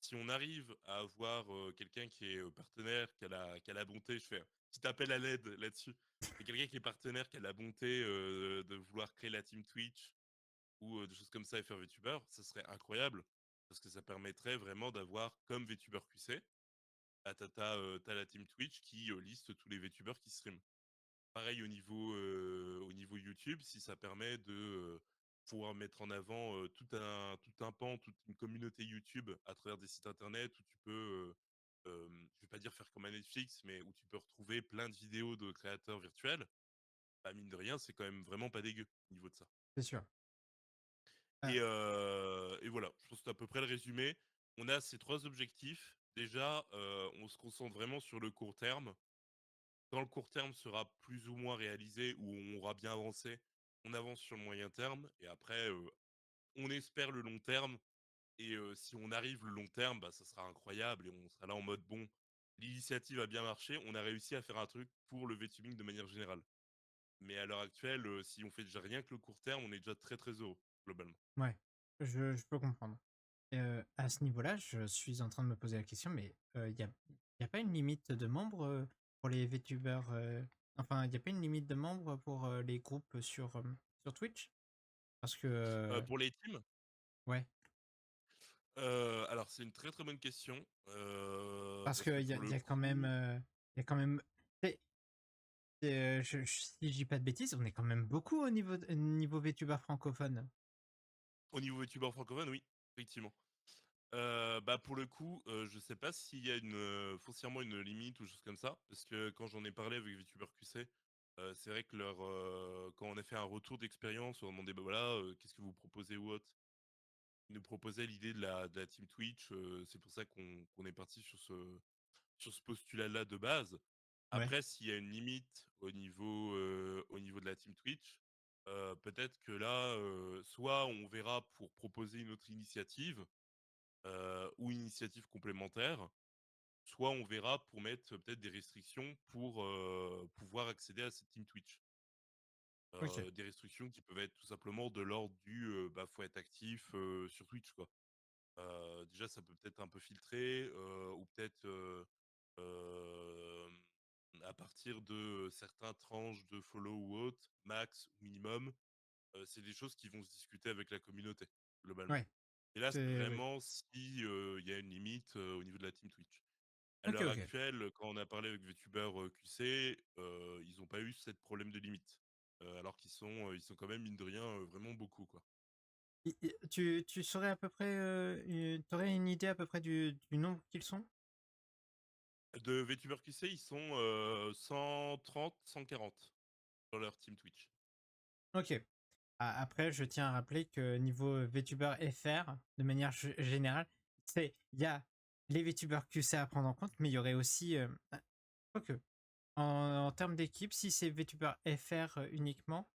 Si on arrive à avoir quelqu'un qui est partenaire, qui a la bonté, je fais un petit appel à l'aide là-dessus. Et quelqu'un qui est partenaire, qui a la bonté de vouloir créer la team Twitch ou des choses comme ça et faire VTuber, ça serait incroyable. Parce que ça permettrait vraiment d'avoir, comme VTuber QC, t'as la team Twitch qui liste tous les VTubers qui streament. Pareil au niveau YouTube, si ça permet de pouvoir mettre en avant tout un pan, toute une communauté YouTube à travers des sites internet où tu peux, je vais pas dire faire comme un Netflix, mais où tu peux retrouver plein de vidéos de créateurs virtuels, mine de rien, c'est quand même vraiment pas dégueu au niveau de ça. C'est sûr. Et, Heu, Et voilà, je pense que c'est à peu près le résumé. On a ces 3 objectifs. Déjà, on se concentre vraiment sur le court terme. Quand le court terme sera plus ou moins réalisé ou on aura bien avancé, on avance sur le moyen terme et après, on espère le long terme et si on arrive le long terme, bah, ça sera incroyable et on sera là en mode: «Bon, l'initiative a bien marché, on a réussi à faire un truc pour le VTubing de manière générale». Mais à l'heure actuelle, si on fait déjà rien que le court terme, on est déjà très, très heureux, globalement. Ouais, je peux comprendre. À ce niveau-là, je suis en train de me poser la question, mais il y a pas une limite de membres, pour les VTubers, enfin, il y a pas une limite de membres pour, les groupes sur Twitch? Parce que, Pour les teams, ouais, alors c'est une très, très bonne question, parce parce que qu'il y a pour il le y a quand même, coup, il y a quand même tu si je dis pas de bêtises, on est quand même beaucoup au niveau VTuber francophone. au niveau youtubeur francophone, oui, effectivement. Bah, pour le coup, je sais pas s'il y a foncièrement une limite ou chose comme ça, parce que quand j'en ai parlé avec VTuber QC, c'est vrai que quand on a fait un retour d'expérience, on a demandé: «Bah, voilà, qu'est-ce que vous proposez ou autre?» Ils nous proposaient l'idée de la team Twitch, c'est pour ça qu'on est parti sur ce postulat-là de base. Ouais, Après, s'il y a une limite au niveau de la team Twitch, peut-être que là, soit on verra pour proposer une autre initiative, ou une initiative complémentaire, soit on verra pour mettre peut-être des restrictions pour, pouvoir accéder à cette team Twitch. OK, Des restrictions qui peuvent être tout simplement de l'ordre du, bah, faut être actif, sur Twitch, quoi. Déjà, ça peut peut-être un peu filtrer, ou peut-être, à partir de certains tranches de follow ou autres, max ou minimum, c'est des choses qui vont se discuter avec la communauté, globalement. ouais, Et là, c'est c'est oui. vraiment si, il y a une limite, au niveau de la team Twitch. À OK, l'heure OK. actuelle, quand on a parlé avec VTuber, QC, ils ont pas eu cette problème de limite, alors qu'ils sont quand même mine de rien, vraiment beaucoup, quoi. Tu saurais à peu près, tu aurais une idée à peu près du nombre qu'ils sont? De VTuber QC, ils sont, 130-140 dans leur team Twitch. OK. Après, je tiens à rappeler que niveau, VTuber FR, de manière générale, il y a les VTubers QC à prendre en compte, mais il y aurait aussi, quoique, en termes d'équipe, si c'est VTuber FR, uniquement,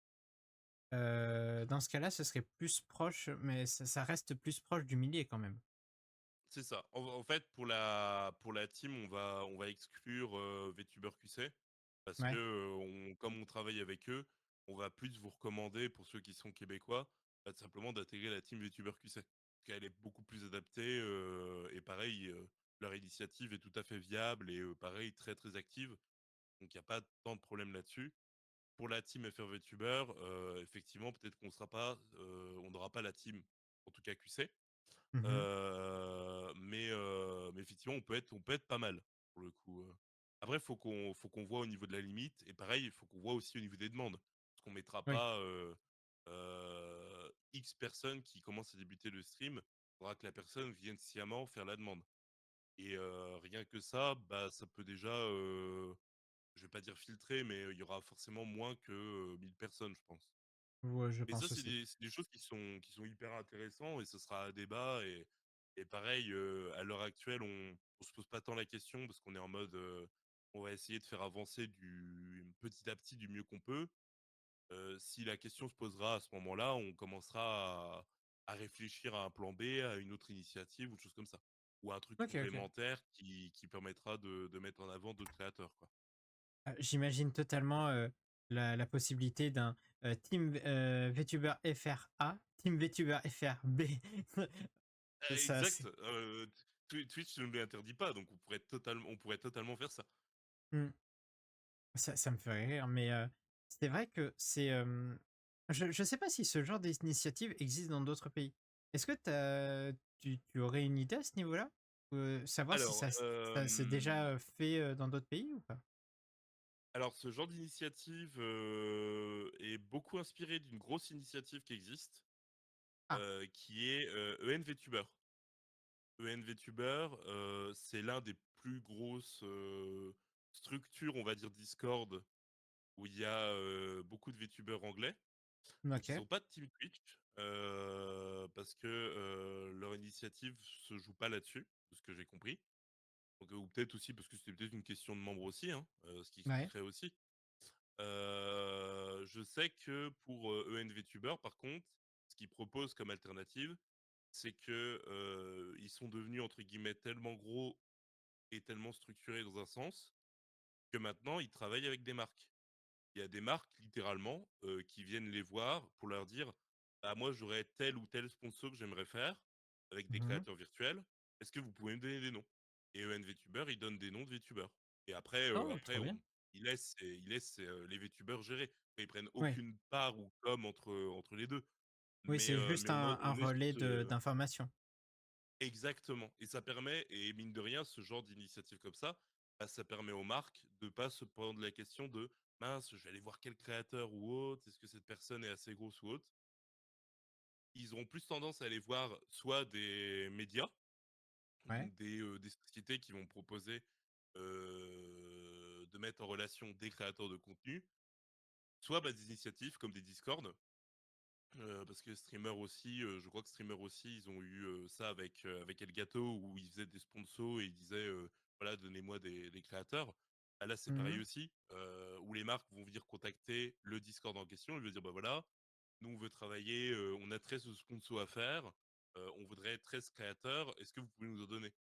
dans ce cas-là, ce serait plus proche, mais ça reste plus proche du millier quand même. C'est ça. En fait, pour la team, on va exclure, VTuber QC parce que, Ouais, comme on travaille avec eux, on va plus vous recommander, pour ceux qui sont québécois, bah, tout simplement d'intégrer la team VTuber QC. Parce qu'elle est beaucoup plus adaptée, et pareil, leur initiative est tout à fait viable et pareil, très, très active. Donc il y a pas tant de problème là-dessus. Pour la team FR VTuber, effectivement, peut-être on n'aura pas la team, en tout cas QC. mmh Mais effectivement, on peut être pas mal pour le coup, Après, faut qu'on voit au niveau de la limite et pareil, il faut qu'on voit aussi au niveau des demandes. Parce qu'on mettra oui, pas, X personnes qui commencent à débuter le stream. Il faudra que la personne vienne sciemment faire la demande et rien que ça, bah, ça peut déjà, je vais pas dire filtrer, mais il y aura forcément moins que, 1 000 personnes, je pense. ouais, je Mais ça, pense c'est aussi. des choses qui sont hyper intéressants et ce sera un débat et pareil, à l'heure actuelle, on se pose pas tant la question parce qu'on est en mode, on va essayer de faire avancer petit à petit du mieux qu'on peut. Si la question se posera à ce moment-là, on commencera à réfléchir à un plan B, à une autre initiative ou des choses comme ça. Ou à un truc OK, OK. complémentaire qui permettra de mettre en avant d'autres créateurs, quoi. J'imagine totalement, la possibilité d'un, team VTuber FR-A, team VTuber FR-B. Ça Exact, c'est Twitch ne nous l'interdit pas, donc on pourrait totalement faire ça. mmh, ça me fait rire, mais c'est vrai que je sais pas si ce genre d'initiative existe dans d'autres pays. Est-ce que tu aurais une idée à ce niveau-là? Savoir si Alors, ça s'est déjà, fait, dans d'autres pays ou pas? ce genre d'initiative, est beaucoup inspiré d'une grosse initiative qui existe, Ah, qui est, ENVTuber. ENVTuber, c'est l'un des plus grosses, structures, on va dire Discord, où il y a, beaucoup de VTubers anglais. Donc ils OK. ont pas de team Twitch, parce que, leur initiative se joue pas là-dessus, de ce que j'ai compris. Donc, ou peut-être aussi parce que c'était peut-être une question de membres aussi, hein, ce qui Ouais. expliquerait aussi. Je sais que pour ENVTuber, par contre, ce qu'ils proposent comme alternative, c'est que ils sont devenus entre guillemets tellement gros et tellement structurés dans un sens que maintenant ils travaillent avec des marques. Il y a des marques littéralement qui viennent les voir pour leur dire ah moi j'aurais tel ou tel sponsor que j'aimerais faire avec des Mmh. créateurs virtuels. Est-ce que vous pouvez me donner des noms? Et ENVTuber, ils donnent des noms de VTubers. Et après, Ah ouais, trop bien. ils laissent les VTubers gérer. Ils prennent Oui. aucune part ou com entre les deux. Oui, c'est Mais juste un on est sur relais ce. d'informations. Exactement. Et ça permet, et mine de rien, ce genre d'initiative comme ça, bah, ça permet aux marques de pas se prendre la question de mince, je vais aller voir quel créateur ou autre, est-ce que cette personne est assez grosse ou autre. Ils auront plus tendance à aller voir soit des médias, Ouais. donc des sociétés qui vont proposer de mettre en relation des créateurs de contenu, soit bah, des initiatives comme des Discord. Parce que Streamer aussi, je crois que Streamer aussi, ils ont eu ça avec Elgato où ils faisaient des sponsors et ils disaient voilà, donnez-moi des créateurs. Ah, là, c'est pareil Mmh. aussi, où les marques vont venir contacter le Discord en question et lui dire bah voilà, nous on veut travailler, on a 13 sponsors à faire, on voudrait 13 créateurs, est-ce que vous pouvez nous en donner?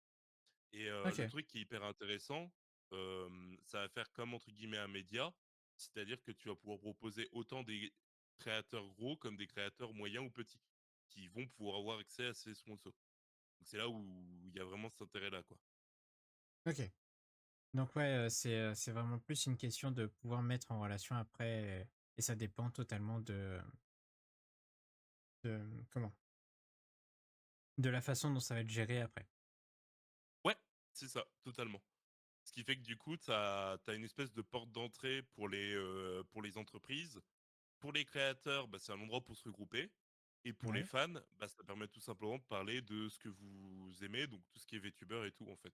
Et le OK. truc qui est hyper intéressant, ça va faire comme entre guillemets un média, c'est-à-dire que tu vas pouvoir proposer autant des créateurs gros comme des créateurs moyens ou petits, qui vont pouvoir avoir accès à ces sponsors. Donc c'est là où il y a vraiment cet intérêt-là, quoi. OK. Donc ouais, c'est vraiment plus une question de pouvoir mettre en relation après et ça dépend totalement comment? De la façon dont ça va être géré après. Ouais, c'est ça, totalement. Ce qui fait que du coup, tu as une espèce de porte d'entrée pour les entreprises. Pour les créateurs, bah, c'est un endroit pour se regrouper. Et pour les Ouais. fans, bah, ça permet tout simplement de parler de ce que vous aimez, donc tout ce qui est VTuber et tout, en fait.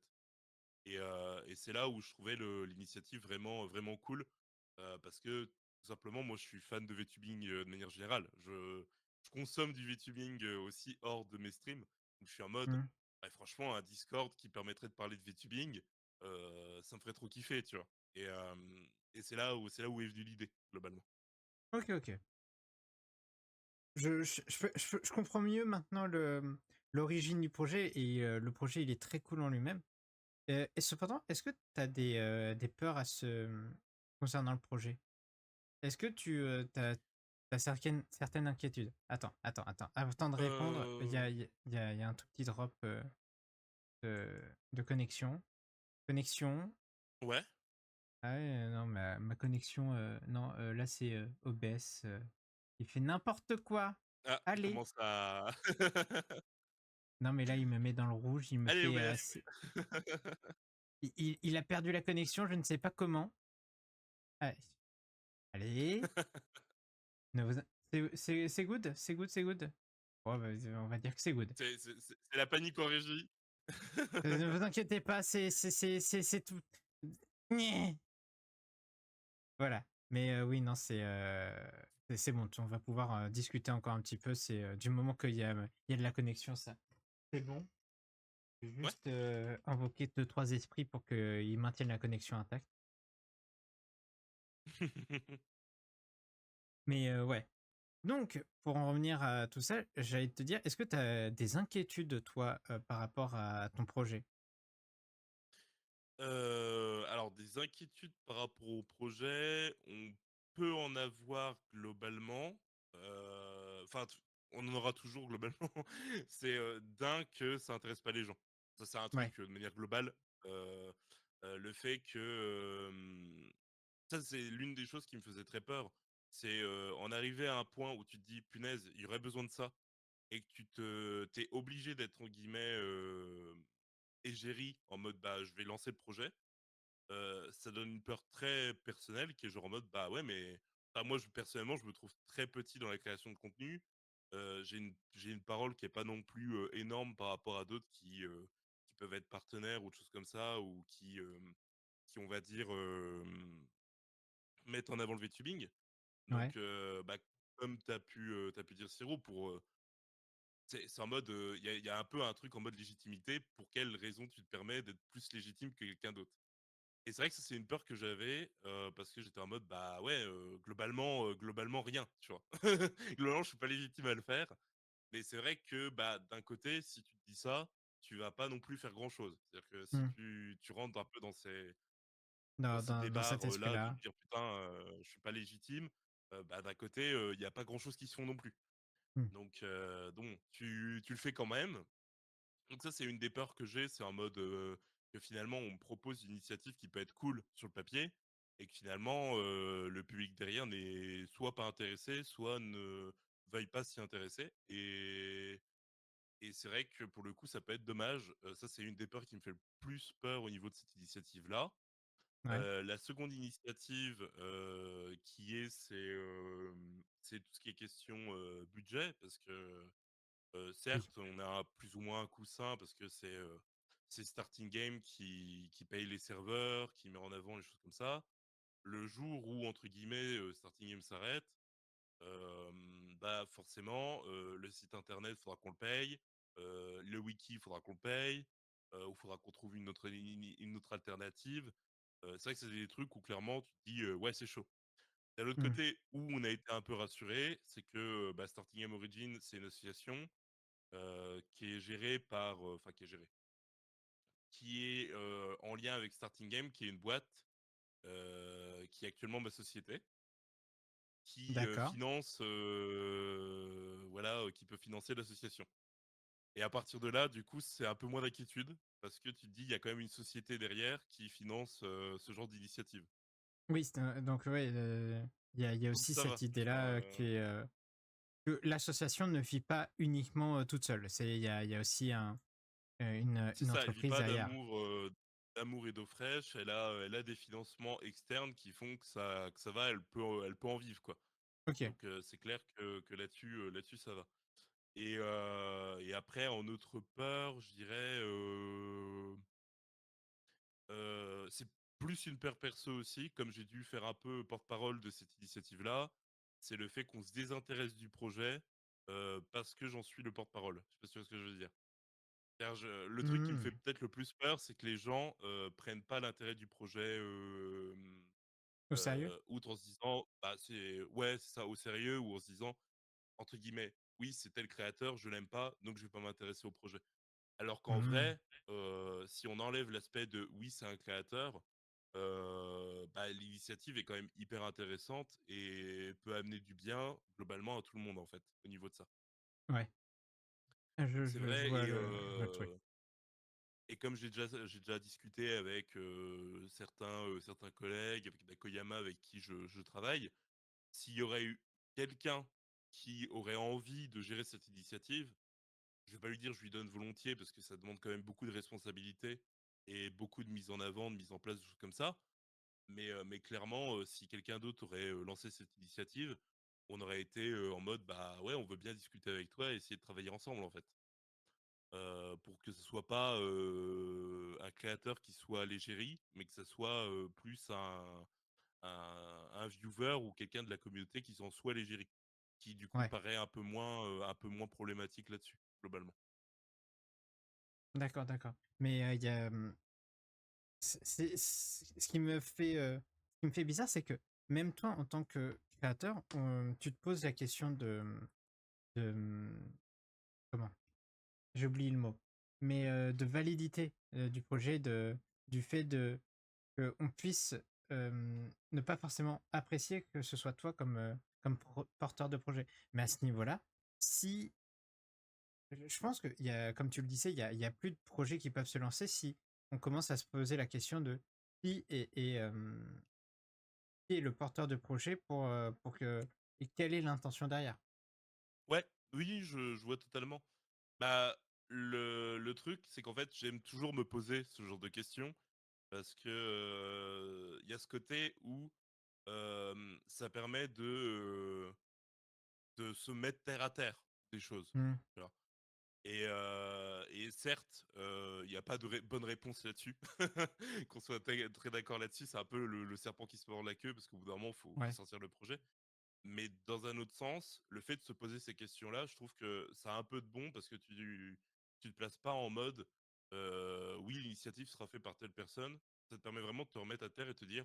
Et c'est là où je trouvais l'initiative vraiment, vraiment cool. Parce que, tout simplement, moi, je suis fan de VTubing de manière générale. Je consomme du VTubing aussi hors de mes streams. Donc, je suis en mode, Mmh. ouais, franchement, un Discord qui permettrait de parler de VTubing, ça me ferait trop kiffer, tu vois. Et c'est là où est venue l'idée, globalement. OK, OK. Je comprends mieux maintenant l'origine du projet et le projet, il est très cool en lui-même. Et cependant, est-ce que tu as des peurs concernant le projet? Est-ce que tu as certaines inquiétudes? Attends. Avant de répondre, Euh, il y a un tout petit drop, de connexion. Connexion. ouais. Ah ouais, non, ma connexion, non, là, c'est, OBS, il fait n'importe quoi. Ah, il Allez! commence à. Non, mais là, il me met dans le rouge, il me Allez, fait, OBS. c'est il a perdu la connexion, je ne sais pas comment. Allez, allez, ne vous in c'est good? C'est good, c'est good? Bon, bah, on va dire que c'est good. C'est la panique en régie. Ne vous inquiétez pas, c'est tout. Nyeh. Voilà. Mais oui, non, c'est bon, on va pouvoir, discuter encore un petit peu. C'est, du moment il y a de la connexion, ça c'est bon. Je vais Ouais. juste, invoquer 2-3 esprits pour qu'ils maintiennent la connexion intacte. Mais ouais. Donc, pour en revenir à tout ça, j'allais te dire, est-ce que tu as des inquiétudes, toi, par rapport à ton projet? Alors des inquiétudes par rapport au projet, on peut en avoir globalement. Enfin, on en aura toujours globalement. C'est, d'un que ça intéresse pas les gens. Ça, c'est un Ouais, truc, de manière globale, heu le fait que, ça, c'est l'une des choses qui me faisait très peur. C'est, en arriver à un point où tu te dis: «Punaise, il y aurait besoin de ça» et que tu obligé d'être, entre guillemets, égérie en mode: «Bah, je vais lancer le projet». Ça donne une peur très personnelle qui est genre en mode bah ouais mais enfin, moi personnellement je me trouve très petit dans la création de contenu. J'ai une parole qui est pas non plus énorme par rapport à d'autres qui peuvent être partenaires ou des choses comme ça ou qui on va dire mettent en avant le VTubing. ouais. Donc bah, comme t'as pu dire Siro pour c'est en mode, il y a un peu un truc en mode légitimité. Pour quelle raison tu te permets d'être plus légitime que quelqu'un d'autre? Et c'est vrai que ça, c'est une peur que j'avais, parce que j'étais en mode, bah ouais, globalement rien, tu vois. Globalement, je suis pas légitime à le faire. Mais c'est vrai que, bah, d'un côté, si tu te dis ça, tu vas pas non plus faire grand-chose. C'est-à-dire que si Mmh. tu rentres un peu dans Dans ces dans cet débarres, là, de te esprit-là. dire: «Putain, je suis pas légitime», bah, d'un côté, il y a pas grand-chose qui se font non plus. Mmh. Donc tu le fais quand même. Donc ça, c'est une des peurs que j'ai, c'est en mode, que finalement on me propose une initiative qui peut être cool sur le papier et que finalement, le public derrière n'est soit pas intéressé, soit ne veuille pas s'y intéresser et c'est vrai que pour le coup, ça peut être dommage. Ça, c'est une des peurs qui me fait le plus peur au niveau de cette initiative-là. Ouais. La seconde initiative, c'est tout ce qui est question, budget parce que Oui. certes, on a plus ou moins un coussin parce que c'est Starting Game qui paye les serveurs, qui met en avant les choses comme ça. Le jour où, entre guillemets, Starting Game s'arrête, bah, forcément, le site internet, il faudra qu'on le paye, le wiki, il faudra qu'on le paye, ou il faudra qu'on trouve une autre alternative. C'est vrai que c'est des trucs où clairement tu te dis, «Ouais, c'est chaud». D'un autre Mmh. côté, où on a été un peu rassuré, c'est que, bah, Starting Game Origin, c'est une association qui est géré par, enfin qui est géré, qui est en lien avec Starting Game, qui est une boîte qui est actuellement ma société, qui D'accord. finance, voilà, qui peut financer l'association. Et à partir de là, du coup, c'est un peu moins d'inquiétude parce que tu te dis, il y a quand même une société derrière qui finance ce genre d'initiative. Oui, c'est un donc ouais, il y a Donc aussi ça cette va, tu vois. idée-là, qui est, que l'association ne vit pas uniquement, toute seule. Il y a aussi C'est une ça, elle vit entreprise pas derrière. d'amour et d'eau fraîche. Elle a des financements externes qui font que ça va. Elle peut en vivre, quoi. OK. Donc c'est clair que là-dessus ça va. Et après en autre peur, je dirais, c'est plus une peur perso aussi, comme j'ai dû faire un peu porte-parole de cette initiative-là, c'est le fait qu'on se désintéresse du projet, parce que j'en suis le porte-parole. Je sais pas si tu vois ce que je veux dire? C'est-à-dire le truc qui me fait Mmh. peut-être le plus peur, c'est que les gens, prennent pas l'intérêt du projet, Au sérieux? outre en se disant, bah, c'est ça, au sérieux ou en se disant, entre guillemets: «Oui, c'est tel créateur, je l'aime pas, donc je vais pas m'intéresser au projet». Alors qu'en Mmh. vrai, si on enlève l'aspect de oui, c'est un créateur, bah, l'initiative est quand même hyper intéressante et peut amener du bien globalement à tout le monde en fait, au niveau de ça. Ouais. Je Donc c'est je je vrai vois le truc. et comme j'ai déjà discuté avec, certains collègues, avec Dakoyama avec qui je travaille, s'il y aurait eu quelqu'un qui aurait envie de gérer cette initiative, je vais pas lui dire je lui donne volontiers parce que ça demande quand même beaucoup de responsabilités et beaucoup de mise en avant, de mise en place, de choses comme ça. Mais clairement, si quelqu'un d'autre aurait lancé cette initiative, on aurait été en mode bah ouais, on veut bien discuter avec toi et essayer de travailler ensemble en fait. Pour que ce soit pas un créateur qui soit l'égérie, mais que ça soit plus un viewer ou quelqu'un de la communauté qui en soit l'égérie. Qui du coup Ouais. paraît un peu moins problématique là-dessus, globalement. D'accord, d'accord. Mais, il y a, ce qui me fait bizarre, c'est que même toi, en tant que créateur, tu te poses la question de, comment? J'ai oublié le mot, mais, de validité, du projet, du fait qu'on puisse, ne pas forcément apprécier que ce soit toi comme porteur de projet. Mais à ce niveau-là, si je pense qu'il y a, comme tu le disais, il y a plus de projets qui peuvent se lancer si on commence à se poser la question de qui est le porteur de projet pour que et quelle est l'intention derrière? Ouais, oui, je vois totalement. Bah, le truc, c'est qu'en fait, j'aime toujours me poser ce genre de questions parce que, il y a ce côté où, ça permet de se mettre terre à terre des choses, Mmh, tu vois? Et certes, il y a pas de bonne réponse là-dessus. Qu'on soit très d'accord là-dessus, c'est un peu le serpent qui se mord la queue parce qu'au bout d'un moment, faut ouais. sortir le projet. Mais dans un autre sens, le fait de se poser ces questions-là, je trouve que ça a un peu de bon parce que tu te places pas en mode oui, l'initiative sera faite par telle personne. Ça te permet vraiment de te remettre à terre et te dire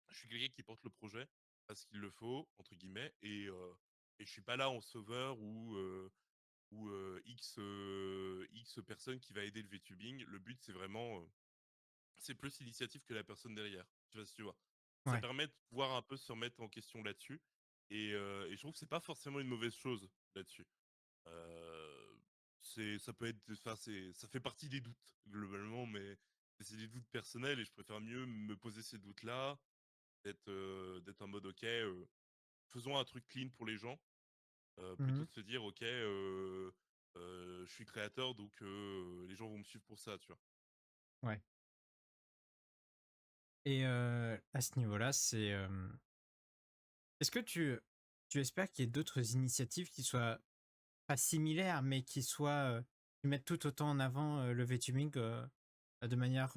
je suis quelqu'un qui porte le projet parce qu'il le faut, entre guillemets, et je suis pas là en sauveur ou X personne qui va aider le VTubing. Le but, c'est vraiment c'est plus l'initiative que la personne derrière. Tu vois, si tu vois. Ça Ouais. permet de pouvoir un peu se remettre en question là-dessus. Et je trouve que c'est pas forcément une mauvaise chose là-dessus. Euh, ça peut être, enfin, ça fait partie des doutes globalement, mais c'est des doutes personnels et je préfère mieux me poser ces doutes-là, d'être en mode ok, faisons un truc clean pour les gens, plutôt Mmh. de se dire ok, je suis créateur donc les gens vont me suivre pour ça, tu vois. Ouais. Et à ce niveau-là, est-ce que tu espères qu'il y ait d'autres initiatives qui soient pas similaires, mais qui mettent tout autant en avant, le VTubing, de manière,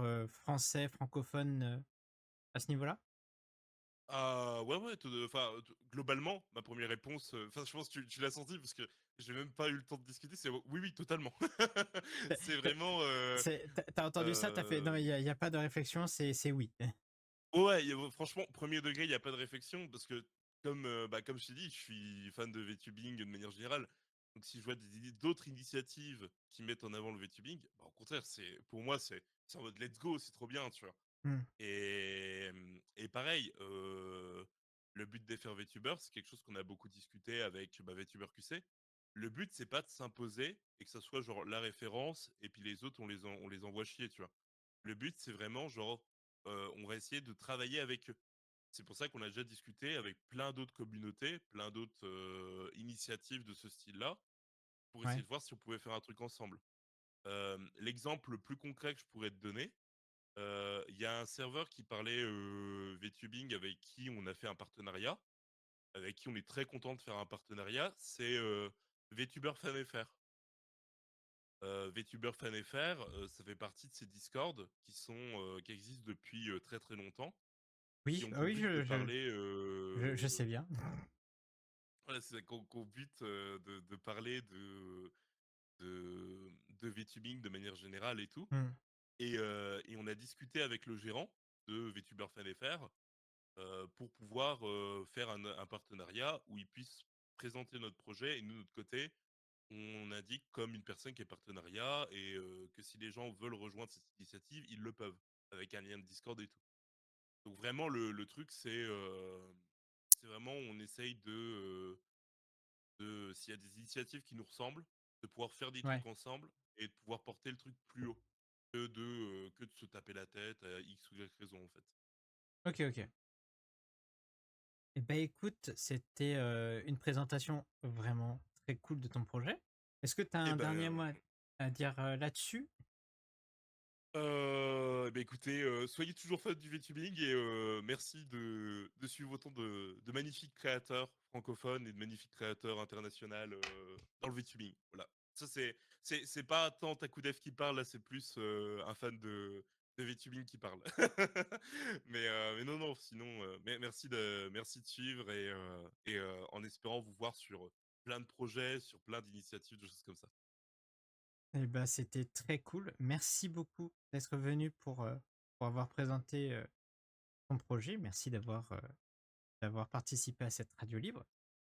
francophone, à ce niveau-là? Ah ouais, ouais, enfin, globalement, ma première réponse, enfin, je pense que tu l'as senti parce que j'ai même pas eu le temps de discuter, c'est oui, oui, totalement. C'est Tu vraiment, tu entendu ça, t'as fait: «Non, il y a pas de réflexion, c'est oui». ouais, franchement, premier degré, il y a pas de réflexion parce que comme je t'ai dit, je suis fan de VTubing de manière générale. Donc si je vois d'autres initiatives qui mettent en avant le VTubing, bah, au contraire, pour moi, c'est en mode let's go, c'est trop bien, tu vois. Mmh. Et pareil, le but des faire VTubers, c'est quelque chose qu'on a beaucoup discuté avec VTuber QC. Le but, c'est pas de s'imposer et que ça soit genre la référence et puis les autres, on les envoie chier, tu vois. Le but, c'est vraiment genre, on va essayer de travailler avec eux. C'est pour ça qu'on a déjà discuté avec plein d'autres communautés, plein d'autres initiatives de ce style-là, pour essayer Ouais. de voir si on pouvait faire un truc ensemble. L'exemple le plus concret que je pourrais te donner, il y a un serveur qui parlait VTubing avec qui on a fait un partenariat, avec qui on est très content de faire un partenariat, c'est VTuber FanFR. VTuber FanFR, ça fait partie de ces Discord qui existent depuis très très longtemps, qui Oui, ont bah, pour oui, but de parler, je sais bien. voilà, c'est ça, qui ont but de parler de VTubing de manière générale et tout. Mmh. Et on a discuté avec le gérant de VTuber FanFR pour pouvoir faire un partenariat où ils puissent présenter notre projet et nous, de notre côté, on indique comme une personne qui est partenariat et que si les gens veulent rejoindre cette initiative, ils le peuvent, avec un lien de Discord et tout. Donc vraiment, le truc, c'est vraiment, on essaye s'il y a des initiatives qui nous ressemblent, de pouvoir faire des Ouais. trucs ensemble et de pouvoir porter le truc plus haut que de se taper la tête à X ou Y raison, en fait. OK, OK. Et ben écoute, c'était, une présentation vraiment très cool de ton projet. Est-ce que tu as Eh un dernier ben, mot à dire, là-dessus? écoutez, soyez toujours fans du VTubing et merci de suivre autant de magnifiques créateurs francophones et de magnifiques créateurs internationaux dans le VTubing. Voilà. Ça, c'est pas tant Takudev qui parle, là, c'est plus un fan de VTubing qui parle. Mais non, non, sinon, merci de suivre et en espérant vous voir sur plein de projets, sur plein d'initiatives, de choses comme ça. Eh ben, c'était très cool. Merci beaucoup d'être venu pour avoir présenté, ton projet. Merci d'avoir participé à cette radio libre.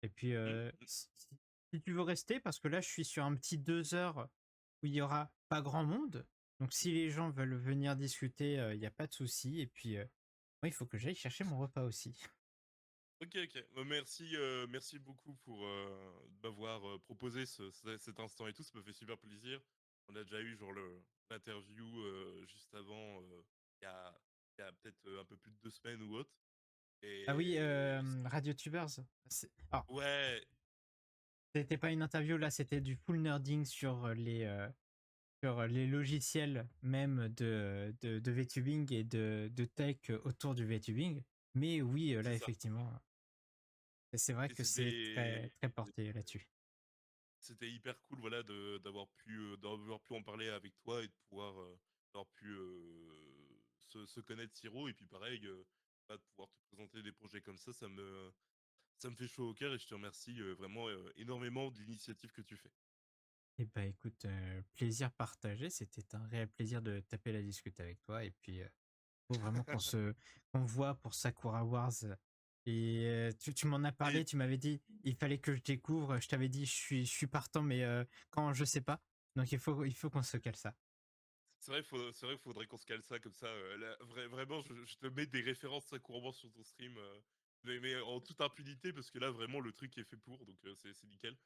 Et puis, Mm, mm. si tu veux rester, parce que là, je suis sur un petit 2 heures où il y aura pas grand monde. Donc si les gens veulent venir discuter, il y a pas de souci. Et puis, moi, il faut que j'aille chercher mon repas aussi. Ok, ok. Merci, merci beaucoup pour m'avoir proposé cet instant et tout. Ça me fait super plaisir. On a déjà eu genre l'interview juste avant, il y a, il y a peut-être un peu plus de 2 semaines ou autre. Ah oui, Et RadioTubers. Alors, ouais, c'était pas une interview là, c'était du full nerding sur les logiciels même de VTubing et de tech autour du VTubing. Mais oui, là, c'est ça. effectivement, c'est vrai Et que c'est très, très porté là-dessus. c'était hyper cool, voilà, d'avoir pu en parler avec toi et de pouvoir d'avoir pu se connaître Siro et puis pareil, de pouvoir te présenter des projets comme ça Ça me fait chaud au cœur et je te remercie vraiment énormément de l'initiative que tu fais. Et bah écoute, plaisir partagé. C'était un réel plaisir de taper la discute avec toi. Et puis, faut vraiment qu'on voit pour Sakura Wars. Et tu m'en as Et parlé, tu m'avais dit, il fallait que je découvre. Je t'avais dit, je suis partant, mais quand je sais pas. Donc il faut qu'on se cale ça. c'est vrai, c'est vrai qu'il faudrait qu'on se cale ça comme ça. Vraiment, je te mets des références couramment sur ton stream, mais en toute impunité, parce que là, vraiment, le truc est fait pour, donc c'est nickel.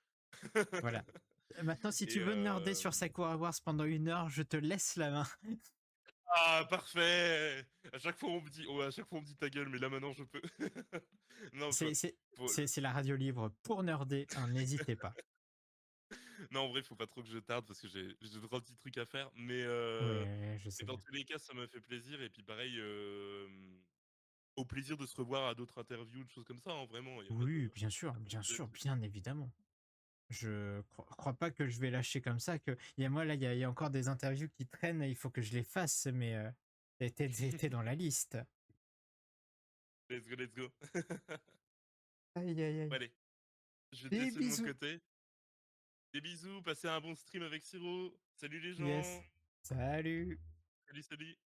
Voilà. Maintenant, si Et tu veux nerder sur Sakura Wars pendant 1 heure, je te laisse la main. ah, parfait! À chaque fois, on me dit, oh, à chaque fois, on me dit ta gueule, mais là, maintenant, je peux. Non, C'est c'est- faut- c'est la radio libre pour nerder, hein, n'hésitez pas. non, en vrai, faut pas trop que je tarde parce que j'ai trois petits trucs à faire. Ouais, je Mais sais dans bien. tous les cas, ça m'a fait plaisir. Et puis, pareil, au plaisir de se revoir à d'autres interviews, de choses comme ça, hein, vraiment, il n'y a pas de, Oui, pas de souci bien sûr, là-dessus. bien évidemment. Je crois pas que je vais lâcher comme ça. Que il y a moi là, il y a encore des interviews qui traînent. Il faut que je les fasse, mais t'es dans la liste. Let's go, let's go. Aïe aïe Bon, aïe. allez, je vais te Des laisser de mon bisous. côté. Des bisous, passez un bon stream avec Siro. Salut les Yes. gens. Salut. Salut, salut.